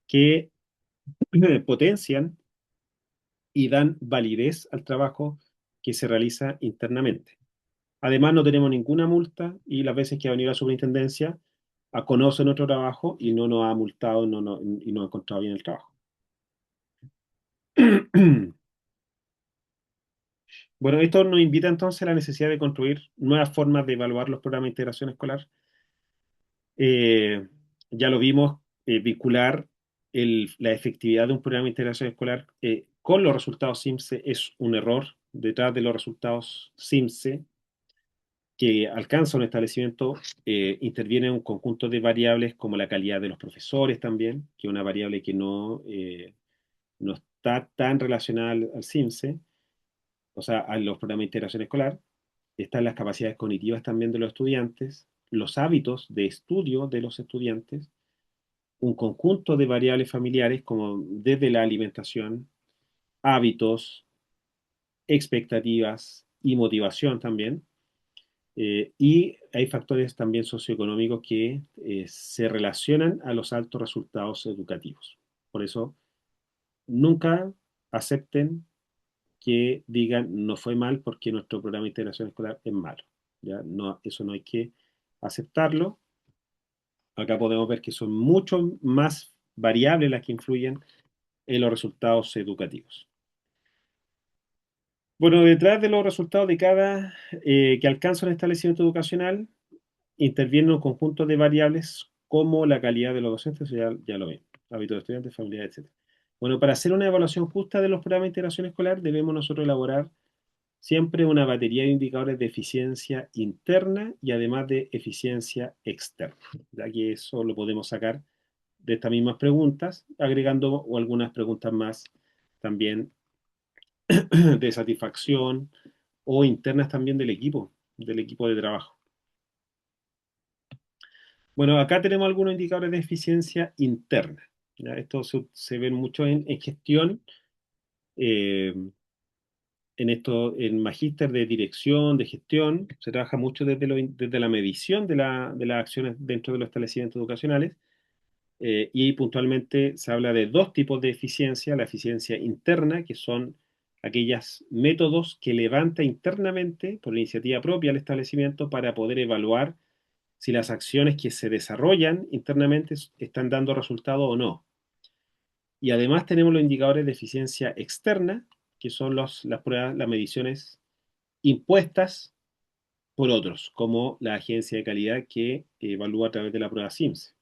que potencian y dan validez al trabajo que se realiza internamente. Además, no tenemos ninguna multa y las veces que ha venido la superintendencia conoce nuestro trabajo y no nos ha multado y nos ha encontrado bien el trabajo. Bueno, esto nos invita entonces a la necesidad de construir nuevas formas de evaluar los programas de integración escolar. Eh, ya lo vimos, vincular la efectividad de un programa de integración escolar con los resultados SIMSE es un error. Detrás de los resultados SIMSE que alcanza un establecimiento interviene un conjunto de variables como la calidad de los profesores también, que es una variable que no está tan relacionada al SIMSE, o sea, a los programas de integración escolar. Están las capacidades cognitivas también de los estudiantes, los hábitos de estudio de los estudiantes, un conjunto de variables familiares como desde la alimentación, hábitos, expectativas y motivación también. Y hay factores también socioeconómicos que se relacionan a los altos resultados educativos. Por eso, nunca acepten que digan no fue mal porque nuestro programa de integración escolar es malo. ¿Ya? No, eso no hay que aceptarlo. Acá podemos ver que son mucho más variables las que influyen en los resultados educativos. Bueno, detrás de los resultados de cada que alcanza un establecimiento educacional, intervienen un conjunto de variables como la calidad de los docentes, eso ya lo ven, hábitos de estudiantes, familia, etc. Bueno, para hacer una evaluación justa de los programas de integración escolar, debemos nosotros elaborar siempre una batería de indicadores de eficiencia interna y además de eficiencia externa, ya que eso lo podemos sacar de estas mismas preguntas, agregando o algunas preguntas más también de satisfacción o internas también del equipo de trabajo. Bueno, acá tenemos algunos indicadores de eficiencia interna. ¿Ya? Esto se ve mucho en gestión, eh, en magíster de dirección, de gestión. Se trabaja mucho desde la medición de las acciones dentro de los establecimientos educacionales. Y puntualmente se habla de dos tipos de eficiencia. La eficiencia interna, que son aquellos métodos que levanta internamente por iniciativa propia el establecimiento para poder evaluar si las acciones que se desarrollan internamente están dando resultado o no. Y además tenemos los indicadores de eficiencia externa, que son las pruebas, las mediciones impuestas por otros, como la agencia de calidad que evalúa a través de la prueba SIMS,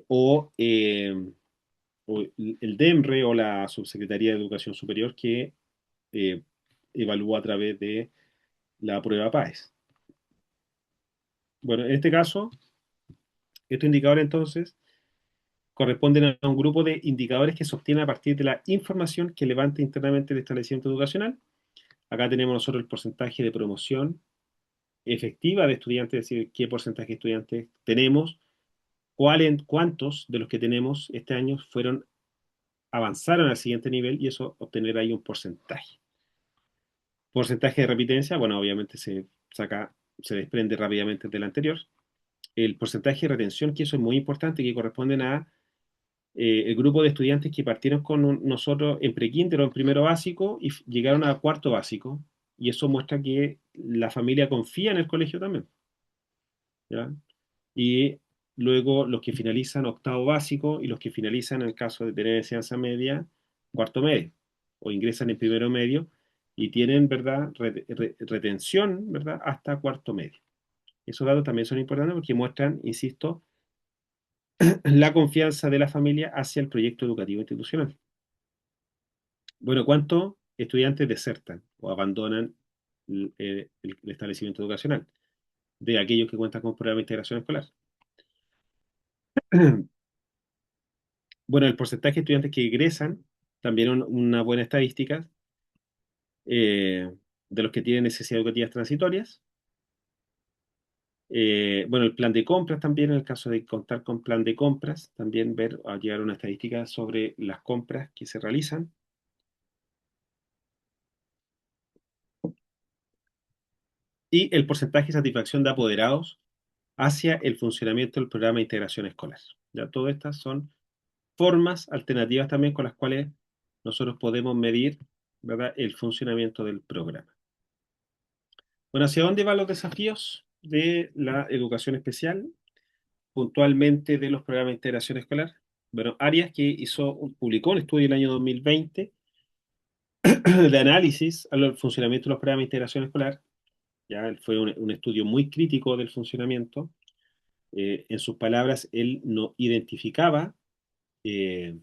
o el DEMRE o la Subsecretaría de Educación Superior que eh, evalúa a través de la prueba PAES. Bueno, en este caso, estos indicadores entonces corresponden a un grupo de indicadores que se obtienen a partir de la información que levanta internamente el establecimiento educacional. Acá tenemos nosotros el porcentaje de promoción efectiva de estudiantes, es decir, qué porcentaje de estudiantes tenemos, cuántos de los que tenemos este año avanzaron al siguiente nivel y eso obtener ahí un porcentaje. Porcentaje de repitencia, bueno, obviamente se desprende rápidamente del anterior. El porcentaje de retención, que eso es muy importante, que corresponden a el grupo de estudiantes que partieron con nosotros en prekinder o en primero básico y llegaron a cuarto básico. Y eso muestra que la familia confía en el colegio también. ¿Ya? Y luego los que finalizan octavo básico y los que finalizan, en el caso de tener enseñanza media, cuarto medio, o ingresan en primero medio y tienen, ¿verdad?, retención, ¿verdad?, hasta cuarto medio. Esos datos también son importantes porque muestran, insisto, la confianza de la familia hacia el proyecto educativo institucional. Bueno, ¿cuántos estudiantes desertan o abandonan el establecimiento educacional de aquellos que cuentan con programa de integración escolar? Bueno, el porcentaje de estudiantes que egresan, también una buena estadística, de los que tienen necesidades educativas transitorias. Bueno, el plan de compras también, en el caso de contar con plan de compras, también ver, llegar a una estadística sobre las compras que se realizan. Y el porcentaje de satisfacción de apoderados hacia el funcionamiento del programa de integración escolar. Ya todas estas son formas alternativas también con las cuales nosotros podemos medir, ¿verdad?, el funcionamiento del programa. Bueno, ¿hacia dónde van los desafíos de la educación especial? Puntualmente de los programas de integración escolar. Bueno, Arias, que publicó un estudio el año 2020 de análisis al funcionamiento de los programas de integración escolar. Ya él fue un estudio muy crítico del funcionamiento. En sus palabras, él eh,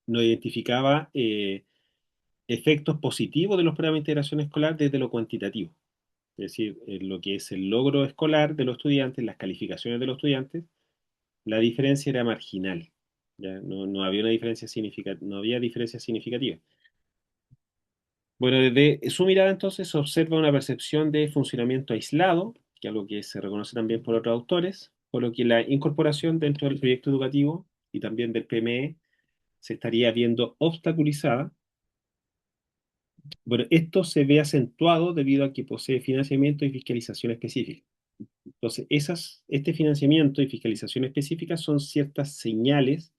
no identificaba efectos positivos de los programas de integración escolar desde lo cuantitativo. Es decir, lo que es el logro escolar de los estudiantes, las calificaciones de los estudiantes, la diferencia era marginal. ¿Ya? No había una diferencia no había diferencia significativa. Bueno, desde su mirada entonces se observa una percepción de funcionamiento aislado, que es algo que se reconoce también por otros autores, por lo que la incorporación dentro del proyecto educativo y también del PME se estaría viendo obstaculizada. Bueno, esto se ve acentuado debido a que posee financiamiento y fiscalización específica. Entonces, este financiamiento y fiscalización específica que son ciertas señales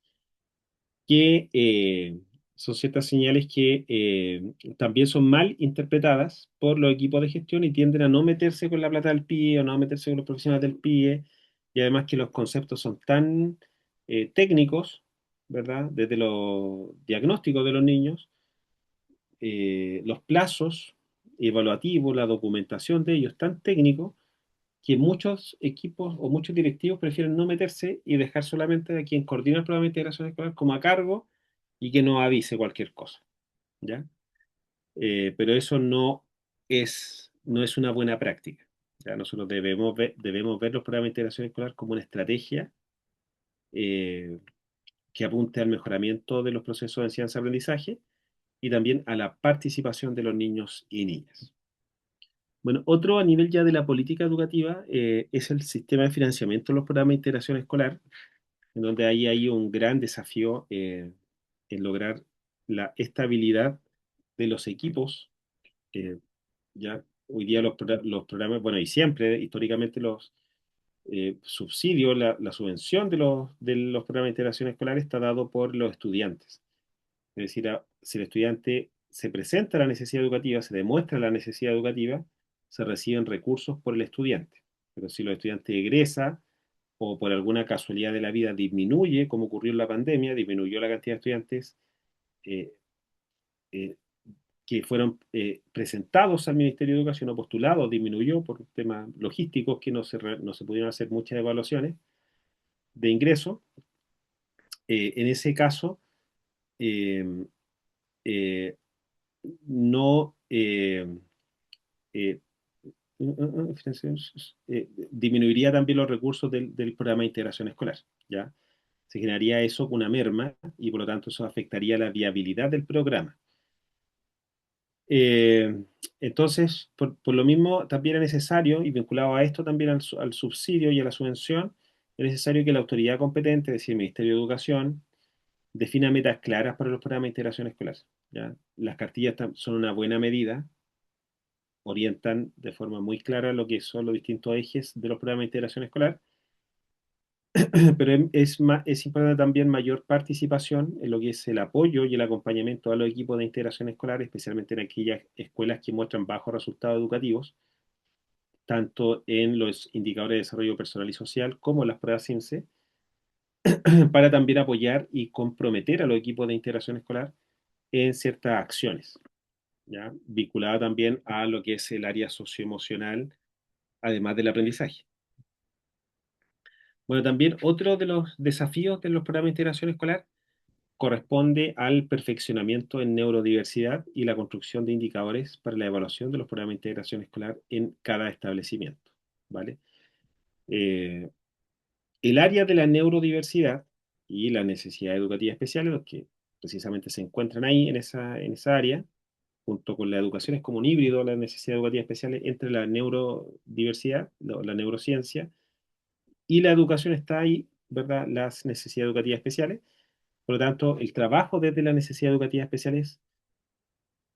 que también son mal interpretadas por los equipos de gestión y tienden a no meterse con la plata del PIE o no meterse con los profesionales del PIE, y además que los conceptos son tan técnicos, ¿verdad? Desde los diagnósticos de los niños, los plazos evaluativos, la documentación de ellos tan técnicos que muchos equipos o muchos directivos prefieren no meterse y dejar solamente a quien coordina el programa de integración escolar como a cargo y que nos avise cualquier cosa, ¿ya? Pero eso no es una buena práctica. ¿Ya? Nosotros debemos ver los programas de integración escolar como una estrategia eh, que apunte al mejoramiento de los procesos de enseñanza-aprendizaje y también a la participación de los niños y niñas. Bueno, otro a nivel ya de la política educativa es el sistema de financiamiento de los programas de integración escolar, en donde ahí hay un gran desafío en lograr la estabilidad de los equipos. Ya hoy día los programas, bueno, y siempre, históricamente, los subsidios, la subvención de los programas de integración escolar está dado por los estudiantes. Es decir, si el estudiante se presenta la necesidad educativa, se demuestra la necesidad educativa, se reciben recursos por el estudiante. Pero si el estudiante egresa o por alguna casualidad de la vida disminuye, como ocurrió en la pandemia, disminuyó la cantidad de estudiantes eh, eh, que fueron presentados al Ministerio de Educación o postulados, disminuyó por temas logísticos que no se pudieron hacer muchas evaluaciones de ingreso. En ese caso, eh, eh, no eh, disminuiría también los recursos del programa de integración escolar, ¿ya? Se generaría eso una merma y por lo tanto eso afectaría la viabilidad del programa. Eh, entonces, por lo mismo, también es necesario, y vinculado a esto también al subsidio y a la subvención, es necesario que la autoridad competente, es decir, el Ministerio de Educación, defina metas claras para los programas de integración escolar. ¿Ya? Las cartillas son una buena medida, orientan de forma muy clara lo que son los distintos ejes de los programas de integración escolar, pero es importante también mayor participación en lo que es el apoyo y el acompañamiento a los equipos de integración escolar, especialmente en aquellas escuelas que muestran bajos resultados educativos, tanto en los indicadores de desarrollo personal y social como en las pruebas CIMSE, para también apoyar y comprometer a los equipos de integración escolar en ciertas acciones, ¿ya? Vinculada también a lo que es el área socioemocional, además del aprendizaje. Bueno, también otro de los desafíos de los programas de integración escolar corresponde al perfeccionamiento en neurodiversidad y la construcción de indicadores para la evaluación de los programas de integración escolar en cada establecimiento, ¿vale? Eh, el área de la neurodiversidad y la necesidad educativa especiales, los que precisamente se encuentran ahí en esa área, junto con la educación, es como un híbrido, la necesidad educativa especiales entre la neurodiversidad, la neurociencia, y la educación está ahí, ¿verdad? Las necesidades educativas especiales. Por lo tanto, el trabajo desde las necesidades educativas especiales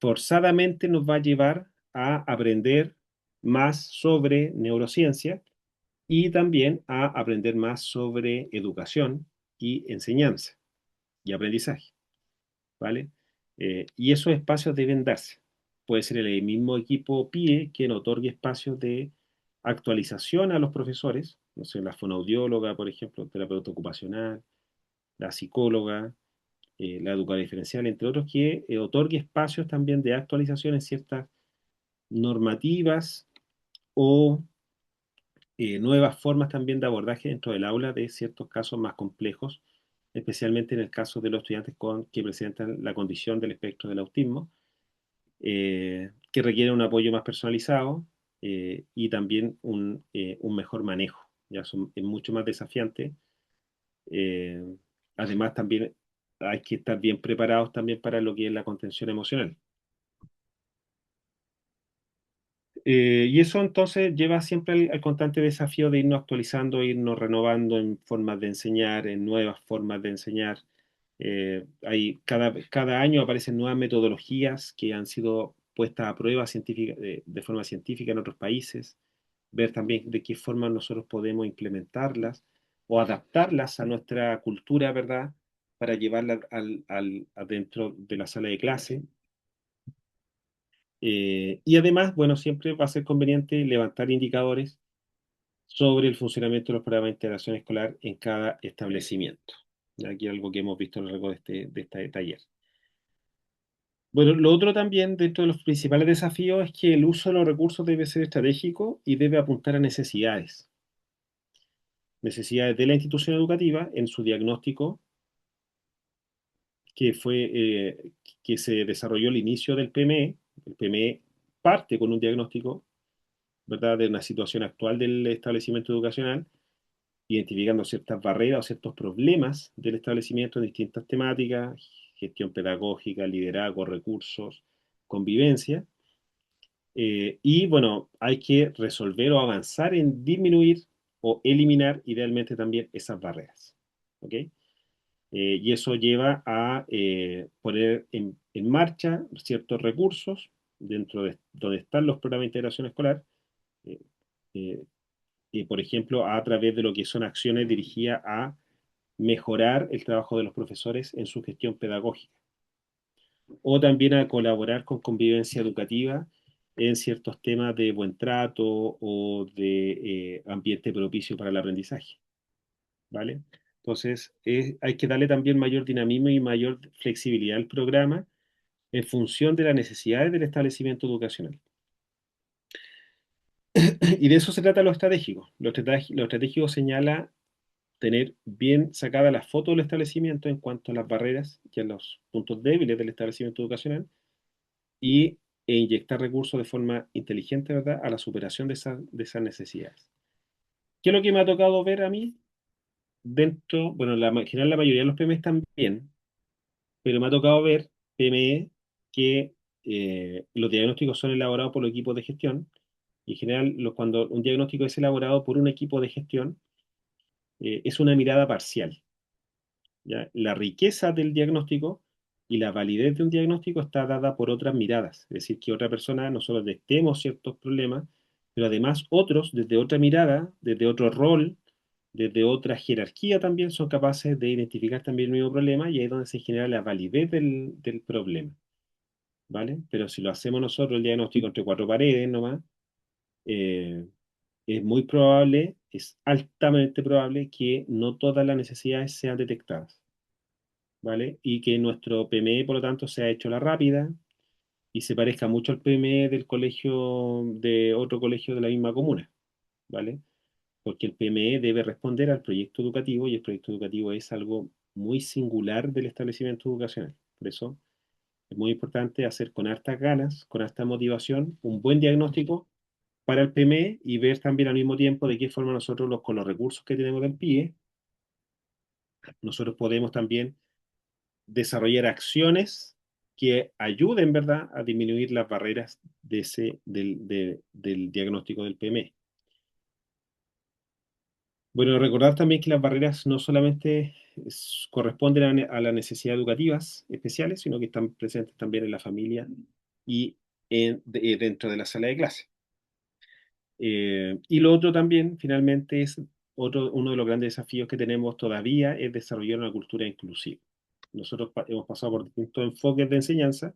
forzadamente nos va a llevar a aprender más sobre neurociencia y también a aprender más sobre educación y enseñanza y aprendizaje. ¿vale? Y esos espacios deben darse. Puede ser el mismo equipo PIE quien otorgue espacios de actualización a los profesores, no sé, la fonoaudióloga, por ejemplo, terapeuta ocupacional, la psicóloga, la educadora diferencial, entre otros, que otorgue espacios también de actualización en ciertas normativas o nuevas formas también de abordaje dentro del aula de ciertos casos más complejos, especialmente en el caso de los estudiantes que presentan la condición del espectro del autismo, que requieren un apoyo más personalizado y también un mejor manejo. Es mucho más desafiante. eh, Además, también hay que estar bien preparados también para lo que es la contención emocional. Y eso entonces lleva siempre al constante desafío de irnos actualizando, irnos renovando en formas de enseñar, en nuevas formas de enseñar. Cada año aparecen nuevas metodologías que han sido puestas a prueba científica, de forma científica en otros países, ver también de qué forma nosotros podemos implementarlas o adaptarlas a nuestra cultura, ¿verdad? Para llevarlas adentro de la sala de clase. Y además, bueno, siempre va a ser conveniente levantar indicadores sobre el funcionamiento de los programas de integración escolar en cada establecimiento. Aquí algo que hemos visto a lo largo de este taller. Bueno, lo otro también dentro de los principales desafíos es que el uso de los recursos debe ser estratégico y debe apuntar a necesidades. Necesidades de la institución educativa en su diagnóstico que fue que se desarrolló al inicio del PME. El PME parte con un diagnóstico, ¿verdad?, de una situación actual del establecimiento educacional, identificando ciertas barreras o ciertos problemas del establecimiento en distintas temáticas: gestión pedagógica, liderazgo, recursos, convivencia. Y bueno, hay que resolver o avanzar en disminuir o eliminar idealmente también esas barreras. ¿Ok? Y eso lleva a poner en marcha ciertos recursos dentro de donde están los programas de integración escolar, eh, eh, por ejemplo, a través de lo que son acciones dirigidas a mejorar el trabajo de los profesores en su gestión pedagógica, o también a colaborar con convivencia educativa en ciertos temas de buen trato o de ambiente propicio para el aprendizaje, ¿vale? Entonces, hay que darle también mayor dinamismo y mayor flexibilidad al programa en función de las necesidades del establecimiento educacional. Y de eso se trata lo estratégico. Lo estratégico señala tener bien sacada la foto del establecimiento en cuanto a las barreras y a los puntos débiles del establecimiento educacional e inyectar recursos de forma inteligente, ¿verdad?, a la superación de esas necesidades. ¿Qué es lo que me ha tocado ver a mí dentro? Bueno, en general la mayoría de los PME están bien, pero me ha tocado ver PME que los diagnósticos son elaborados por los equipos de gestión, y en general cuando un diagnóstico es elaborado por un equipo de gestión, es una mirada parcial. ¿Ya? La riqueza del diagnóstico y la validez de un diagnóstico está dada por otras miradas, es decir, que otra persona, nosotros detectemos ciertos problemas, pero además otros, desde otra mirada, desde otro rol, desde otra jerarquía también son capaces de identificar también el mismo problema, y ahí es donde se genera la validez del problema, ¿vale? Pero si lo hacemos nosotros el diagnóstico entre cuatro paredes nomás, eh, es muy probable, es altamente probable que no todas las necesidades sean detectadas. ¿Vale? Y que nuestro PME, por lo tanto, sea hecho la rápida y se parezca mucho al PME del colegio, de otro colegio de la misma comuna, ¿vale? Porque el PME debe responder al proyecto educativo, y el proyecto educativo es algo muy singular del establecimiento educacional. Por eso es muy importante hacer con hartas ganas, con harta motivación, un buen diagnóstico para el PME, y ver también al mismo tiempo de qué forma nosotros, con los recursos que tenemos del PIE, nosotros podemos también desarrollar acciones que ayuden, ¿verdad?, a disminuir las barreras del diagnóstico del PME. Bueno, recordar también que las barreras no solamente corresponden a las necesidades educativas especiales, sino que están presentes también en la familia y dentro de la sala de clase. Y lo otro también, finalmente, uno de los grandes desafíos que tenemos todavía es desarrollar una cultura inclusiva. nosotros hemos pasado por distintos enfoques de enseñanza.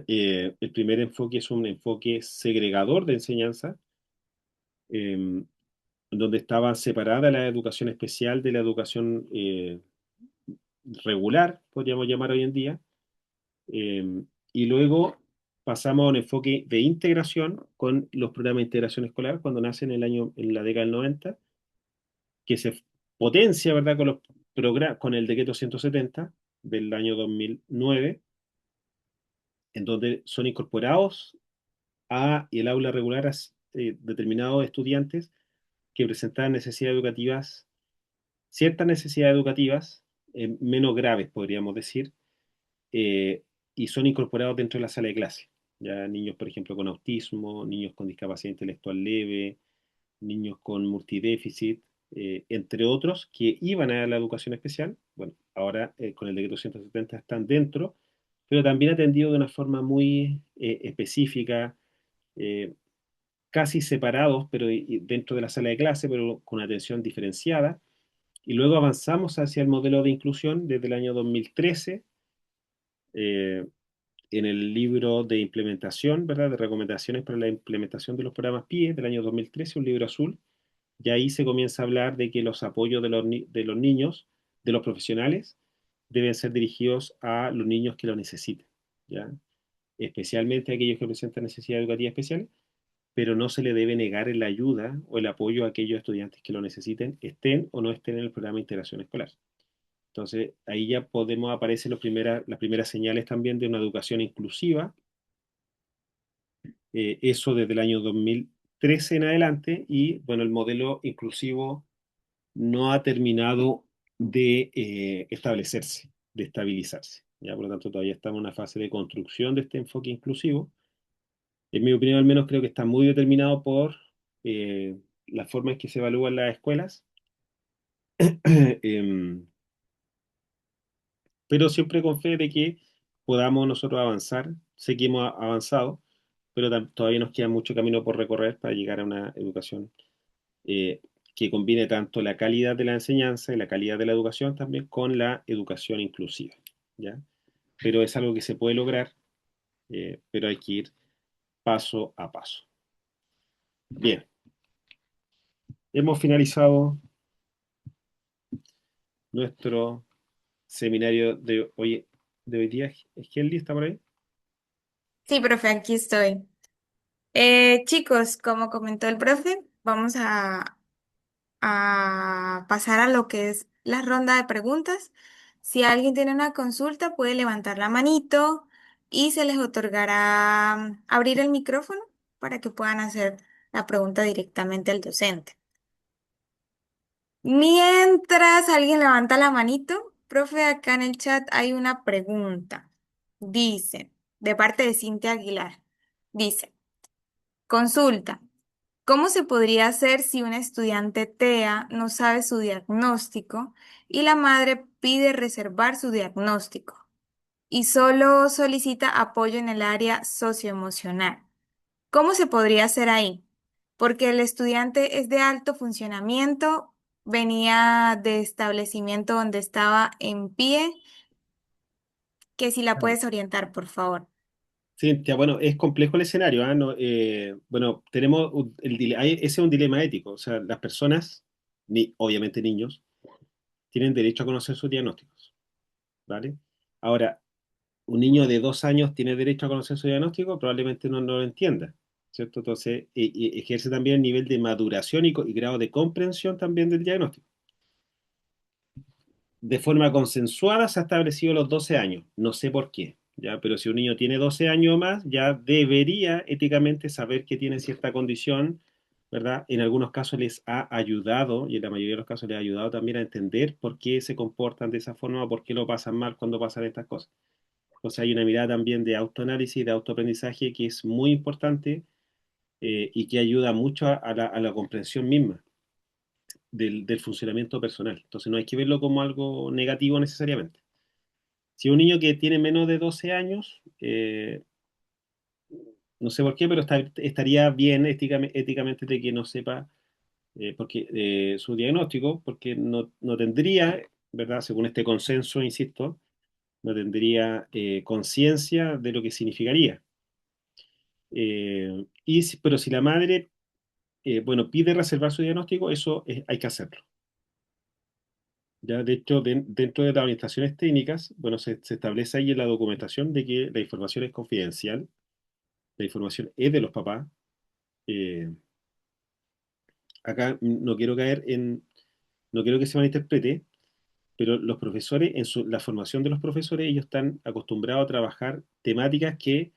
El primer enfoque es un enfoque segregador de enseñanza, en donde estaba separada la educación especial de la educación regular, podríamos llamar hoy en día. Y luego pasamos a un enfoque de integración con los programas de integración escolar cuando nacen en la década del 90, que se potencia, ¿verdad?, con con el decreto 170 del año 2009, en donde son incorporados a el aula regular determinados estudiantes que presentaban necesidades educativas, ciertas necesidades educativas, menos graves, podríamos decir, eh, y son incorporados dentro de la sala de clase. Ya niños, por ejemplo, con autismo, niños con discapacidad intelectual leve, niños con multidéficit, entre otros, que iban a la educación especial. Bueno, ahora con el decreto 170 están dentro, pero también atendidos de una forma muy específica, eh, casi separados, pero dentro de la sala de clase, pero con atención diferenciada. Y luego avanzamos hacia el modelo de inclusión desde el año 2013, eh, en el libro de implementación, ¿verdad?, de recomendaciones para la implementación de los programas PIE del año 2013, un libro azul. Y ahí se comienza a hablar de que los apoyos de los niños, de los profesionales, deben ser dirigidos a los niños que lo necesiten, ¿ya? Especialmente a aquellos que presentan necesidades educativas especiales, pero no se le debe negar la ayuda o el apoyo a aquellos estudiantes que lo necesiten, estén o no estén en el programa de integración escolar. Entonces, ahí ya podemos, aparecen las primeras señales también de una educación inclusiva, eso desde el año 2013 en adelante, y bueno, el modelo inclusivo no ha terminado de establecerse, de estabilizarse. ¿Ya? Por lo tanto, todavía estamos en una fase de construcción de este enfoque inclusivo. En mi opinión, al menos, creo que está muy determinado por la forma en que se evalúan las escuelas. Em, pero siempre con fe de que podamos nosotros avanzar. Sé que hemos avanzado, pero todavía nos queda mucho camino por recorrer para llegar a una educación eh, que combine tanto la calidad de la enseñanza y la calidad de la educación también con la educación inclusiva, ¿ya? Pero es algo que se puede lograr, pero hay que ir paso a paso. Bien, hemos finalizado nuestro seminario de hoy día. ¿Kelly está por ahí? Sí, profe, aquí estoy. Chicos, como comentó el profe, vamos a pasar a lo que es la ronda de preguntas. Si alguien tiene una consulta, puede levantar la manito y se les otorgará abrir el micrófono para que puedan hacer la pregunta directamente al docente. Mientras alguien levanta la manito, profe, acá en el chat hay una pregunta. Dice, de parte de Cintia Aguilar, dice, consulta. ¿Cómo se podría hacer si una estudiante TEA no sabe su diagnóstico y la madre pide reservar su diagnóstico y solo solicita apoyo en el área socioemocional? ¿Cómo se podría hacer ahí? Porque el estudiante es de alto funcionamiento, venía de establecimiento donde estaba en pie, que si la puedes orientar, por favor. Cintia, bueno, es complejo el escenario, ¿ah? No, bueno, tenemos ese es un dilema ético, o sea, las personas, obviamente niños, tienen derecho a conocer sus diagnósticos, ¿vale? Ahora, un niño de 2 años tiene derecho a conocer su diagnóstico, probablemente no lo entienda, ¿cierto? Entonces, y ejerce también el nivel de maduración y grado de comprensión también del diagnóstico. De forma consensuada se ha establecido los 12 años, no sé por qué, ¿ya? Pero si un niño tiene 12 años o más, ya debería éticamente saber que tiene cierta condición, ¿verdad? En algunos casos les ha ayudado, y en la mayoría de los casos les ha ayudado también a entender por qué se comportan de esa forma o por qué lo pasan mal cuando pasan estas cosas. O sea, hay una mirada también de autoanálisis, de autoaprendizaje que es muy importante, y que ayuda mucho a la comprensión misma del funcionamiento personal. Entonces no hay que verlo como algo negativo necesariamente. Si un niño que tiene menos de 12 años, no sé por qué, pero estaría bien éticamente de que no sepa porque, su diagnóstico, porque no tendría ¿verdad? Según este consenso, insisto, no tendría conciencia de lo que significaría. Pero si la madre, bueno, pide reservar su diagnóstico, hay que hacerlo. Ya, de hecho, dentro de las orientaciones técnicas, bueno, se establece ahí en la documentación de que la información es confidencial, la información es de los papás. Eh, Acá no quiero no quiero que se malinterprete, pero los profesores, la formación de los profesores, ellos están acostumbrados a trabajar temáticas que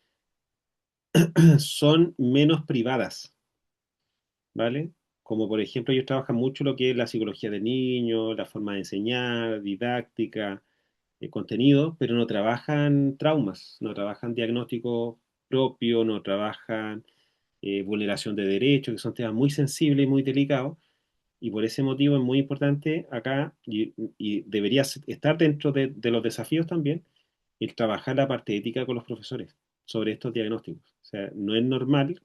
son menos privadas, ¿vale? Como por ejemplo, ellos trabajan mucho lo que es la psicología del niño, la forma de enseñar, didáctica, contenido, pero no trabajan traumas, no trabajan diagnóstico propio, no trabajan vulneración de derechos, que son temas muy sensibles y muy delicados. Y por ese motivo es muy importante acá, y debería estar dentro de los desafíos también, el trabajar la parte ética con los profesores sobre estos diagnósticos. O sea, no es normal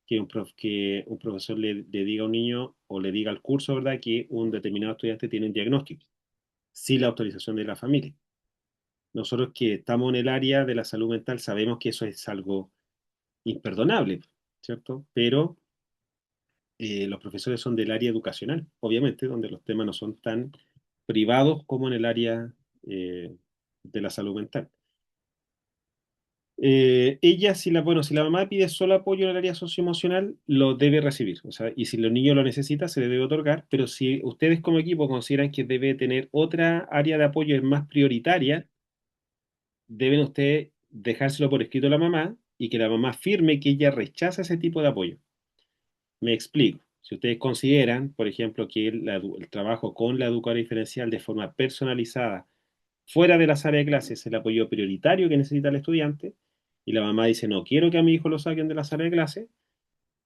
que un profesor le diga a un niño o le diga al curso, ¿verdad?, que un determinado estudiante tiene un diagnóstico, sin la autorización de la familia. Nosotros que estamos en el área de la salud mental sabemos que eso es algo imperdonable, ¿cierto? Pero los profesores son del área educacional, obviamente, donde los temas no son tan privados como en el área eh, de la salud mental. Bueno, si la mamá pide solo apoyo en el área socioemocional, lo debe recibir. O sea, y si los niños lo necesitan, se le debe otorgar. Pero si ustedes como equipo consideran que debe tener otra área de apoyo más prioritaria, deben ustedes dejárselo por escrito a la mamá y que la mamá firme que ella rechaza ese tipo de apoyo. Me explico. Si ustedes consideran, por ejemplo, que el trabajo con la educadora diferencial de forma personalizada fuera de la sala de clases es el apoyo prioritario que necesita el estudiante, y la mamá dice, no quiero que a mi hijo lo saquen de la sala de clases,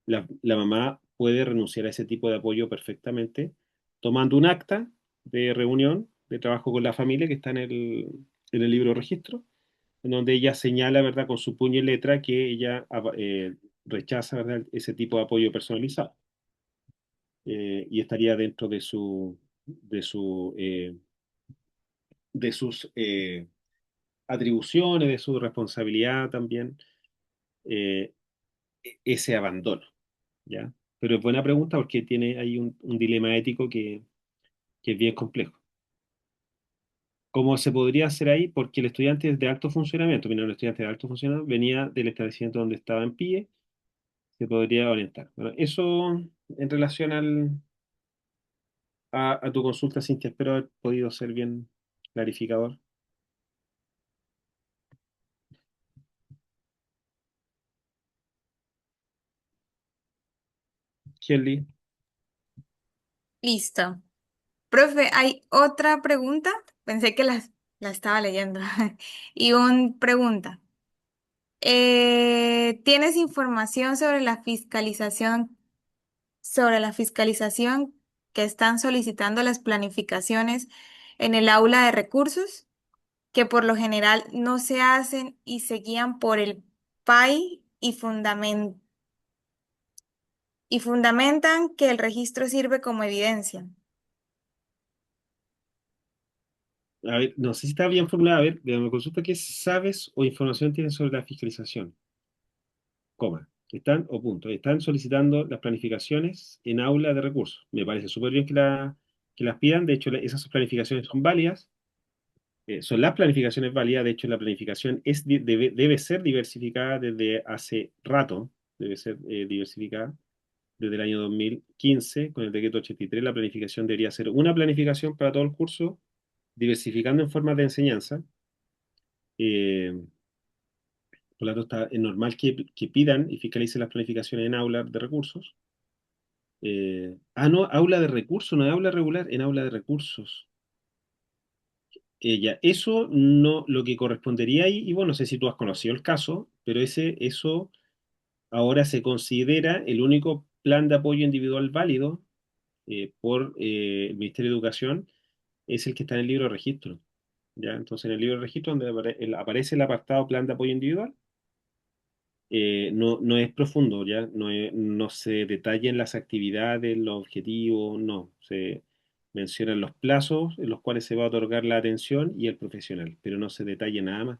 la mamá puede renunciar a ese tipo de apoyo perfectamente, tomando un acta de reunión de trabajo con la familia que está en el libro de registro, en donde ella señala, ¿verdad?, con su puño y letra que ella rechaza, ¿verdad?, ese tipo de apoyo personalizado. Y estaría dentro de sus atribuciones, de su responsabilidad también, eh, ese abandono, ¿ya? Pero es buena pregunta porque tiene ahí un dilema ético que es bien complejo. ¿Cómo se podría hacer ahí? Porque el estudiante es de alto funcionamiento, mira, el estudiante de alto funcionamiento venía del establecimiento donde estaba en pie, se podría orientar. Bueno, eso en relación a tu consulta, Cintia, espero haber podido ser bien clarificador. Kelly, Listo. Profe, ¿hay otra pregunta? Pensé que la estaba leyendo. Y una pregunta. ¿Tienes información sobre la fiscalización que están solicitando las planificaciones en el aula de recursos, que por lo general no se hacen y se guían por el PAI y fundamentan que el registro sirve como evidencia? a ver, no sé si está bien formulada. A ver, me consulta qué sabes o información tienes sobre la fiscalización. Coma. Están, o punto. Están solicitando las planificaciones en aula de recursos. Me parece súper bien que las pidan. De hecho, esas planificaciones son válidas. Son las planificaciones válidas. De hecho, la planificación debe ser diversificada desde hace rato. Debe ser diversificada desde el año 2015 con el decreto 83. La planificación debería ser una planificación para todo el curso, diversificando en formas de enseñanza. Eh, por lo tanto, es normal que pidan y fiscalicen las planificaciones en aulas de recursos. No, aula de recursos, no es aula regular, en aula de recursos. Ya, eso no, lo que correspondería ahí, y bueno, no sé si tú has conocido el caso, pero eso ahora se considera el único plan de apoyo individual válido por el Ministerio de Educación, es el que está en el libro de registro. ¿Ya? Entonces, en el libro de registro, donde aparece el apartado plan de apoyo individual, no es profundo, ¿ya? No se detallan las actividades, los objetivos, no. Mencionan los plazos en los cuales se va a otorgar la atención y el profesional, pero no se detalla nada más.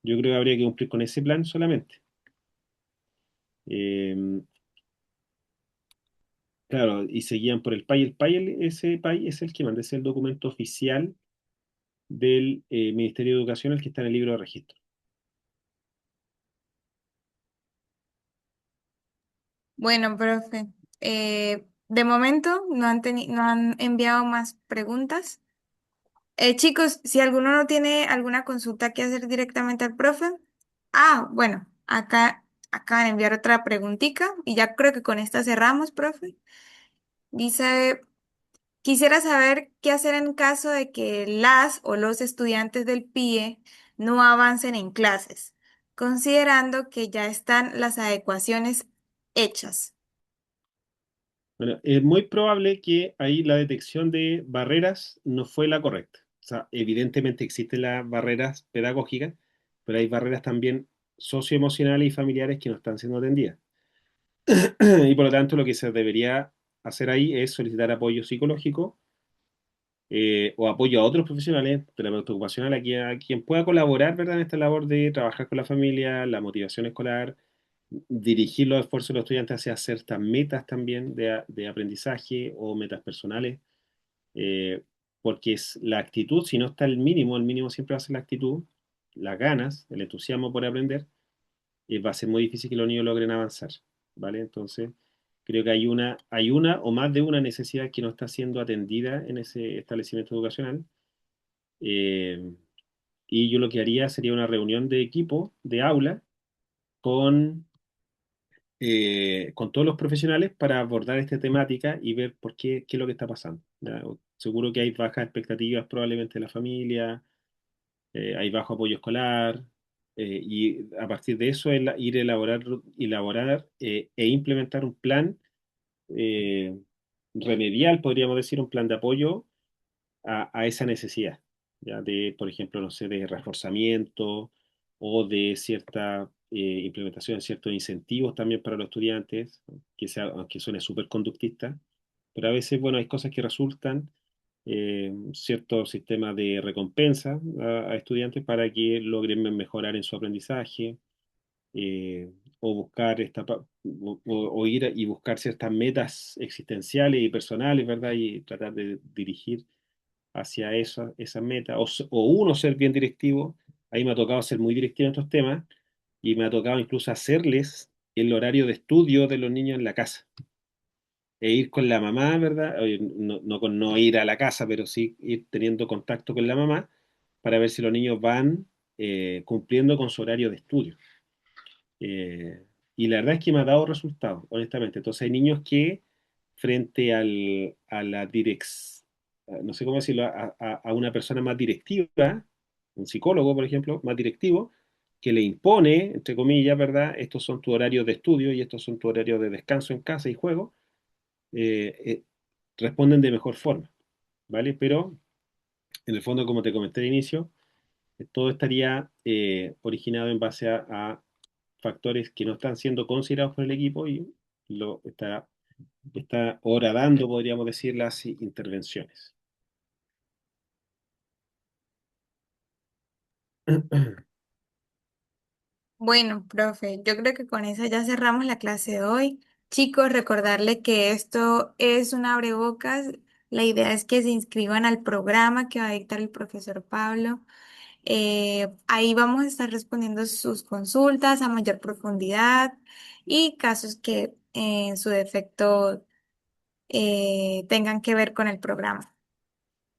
Yo creo que habría que cumplir con ese plan solamente. Eh, claro, y se guían por el PAI. El PAI, ese PAI es el que manda, es el documento oficial del Ministerio de Educación, el que está en el libro de registro. Bueno, profe, de momento no han enviado más preguntas. Chicos, si alguno no tiene alguna consulta que hacer directamente al profe. Ah, bueno, acá acaban de enviar otra preguntita y ya creo que con esta cerramos, profe. Dice, quisiera saber qué hacer en caso de que las o los estudiantes del PIE no avancen en clases, considerando que ya están las adecuaciones hechas. Bueno, es muy probable que ahí la detección de barreras no fue la correcta. O sea, evidentemente existen las barreras pedagógicas, pero hay barreras también socioemocionales y familiares que no están siendo atendidas. Y por lo tanto, lo que se debería hacer ahí es solicitar apoyo psicológico o apoyo a otros profesionales, terapeuta ocupacional, a quien pueda colaborar, ¿verdad?, en esta labor de trabajar con la familia, la motivación escolar, dirigir los esfuerzos de los estudiantes hacia ciertas metas también de aprendizaje o metas personales, eh, porque es la actitud, si no está el mínimo siempre va a ser la actitud, las ganas, el entusiasmo por aprender, va a ser muy difícil que los niños logren avanzar, ¿vale? Entonces, creo que hay una o más de una necesidad que no está siendo atendida en ese establecimiento educacional. eh, y yo lo que haría sería una reunión de equipo, de aula, con, con todos los profesionales para abordar esta temática y ver qué es lo que está pasando. ¿Ya? Seguro que hay bajas expectativas probablemente de la familia, hay bajo apoyo escolar, y a partir de eso ir a elaborar e implementar un plan eh, remedial, podríamos decir, un plan de apoyo a esa necesidad, ¿ya? De, por ejemplo, no sé, de reforzamiento o de cierta implementación de ciertos incentivos también para los estudiantes, que sea, aunque suene súper conductista, pero a veces, bueno, hay cosas que resultan, ciertos sistemas de recompensa a estudiantes para que logren mejorar en su aprendizaje, eh, o buscar o ir y buscar ciertas metas existenciales y personales, ¿verdad? Y tratar de dirigir hacia esa meta, o uno ser bien directivo. Ahí me ha tocado ser muy directivo en estos temas y me ha tocado incluso hacerles el horario de estudio de los niños en la casa e ir con la mamá, ¿verdad? Oye, no con no ir a la casa, pero sí ir teniendo contacto con la mamá para ver si los niños van cumpliendo con su horario de estudio. Y la verdad es que me ha dado resultados, honestamente. Entonces hay niños que frente a la dirección, no sé cómo decirlo, a una persona más directiva, un psicólogo, por ejemplo, más directivo, que le impone, entre comillas, ¿verdad? Estos son tus horarios de estudio y estos son tus horarios de descanso en casa y juego, eh, eh, responden de mejor forma, ¿vale? Pero en el fondo, como te comenté al inicio, todo estaría originado en base a factores que no están siendo considerados por el equipo y está horadando, podríamos decir, las intervenciones. Bueno, profe, yo creo que con eso ya cerramos la clase de hoy. Chicos, recordarle que esto es un abrebocas. La idea es que se inscriban al programa que va a dictar el profesor Pablo. Ahí vamos a estar respondiendo sus consultas a mayor profundidad y casos que en su defecto tengan que ver con el programa.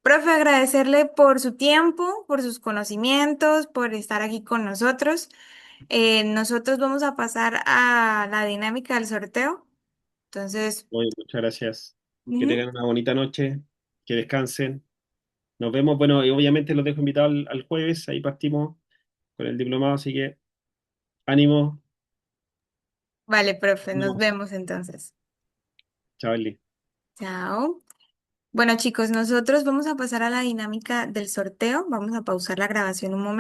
Profe, agradecerle por su tiempo, por sus conocimientos, por estar aquí con nosotros. Nosotros vamos a pasar a la dinámica del sorteo. Entonces, Oye, muchas gracias. Que ujú. tengan una bonita noche, que descansen. Nos vemos, bueno, y obviamente los dejo invitados al jueves, ahí partimos con el diplomado, así que ánimo. Vale, profe, nos No, vemos entonces. chao, Eli. Chao. Bueno, chicos, nosotros vamos a pasar a la dinámica del sorteo. Vamos a pausar la grabación un momento.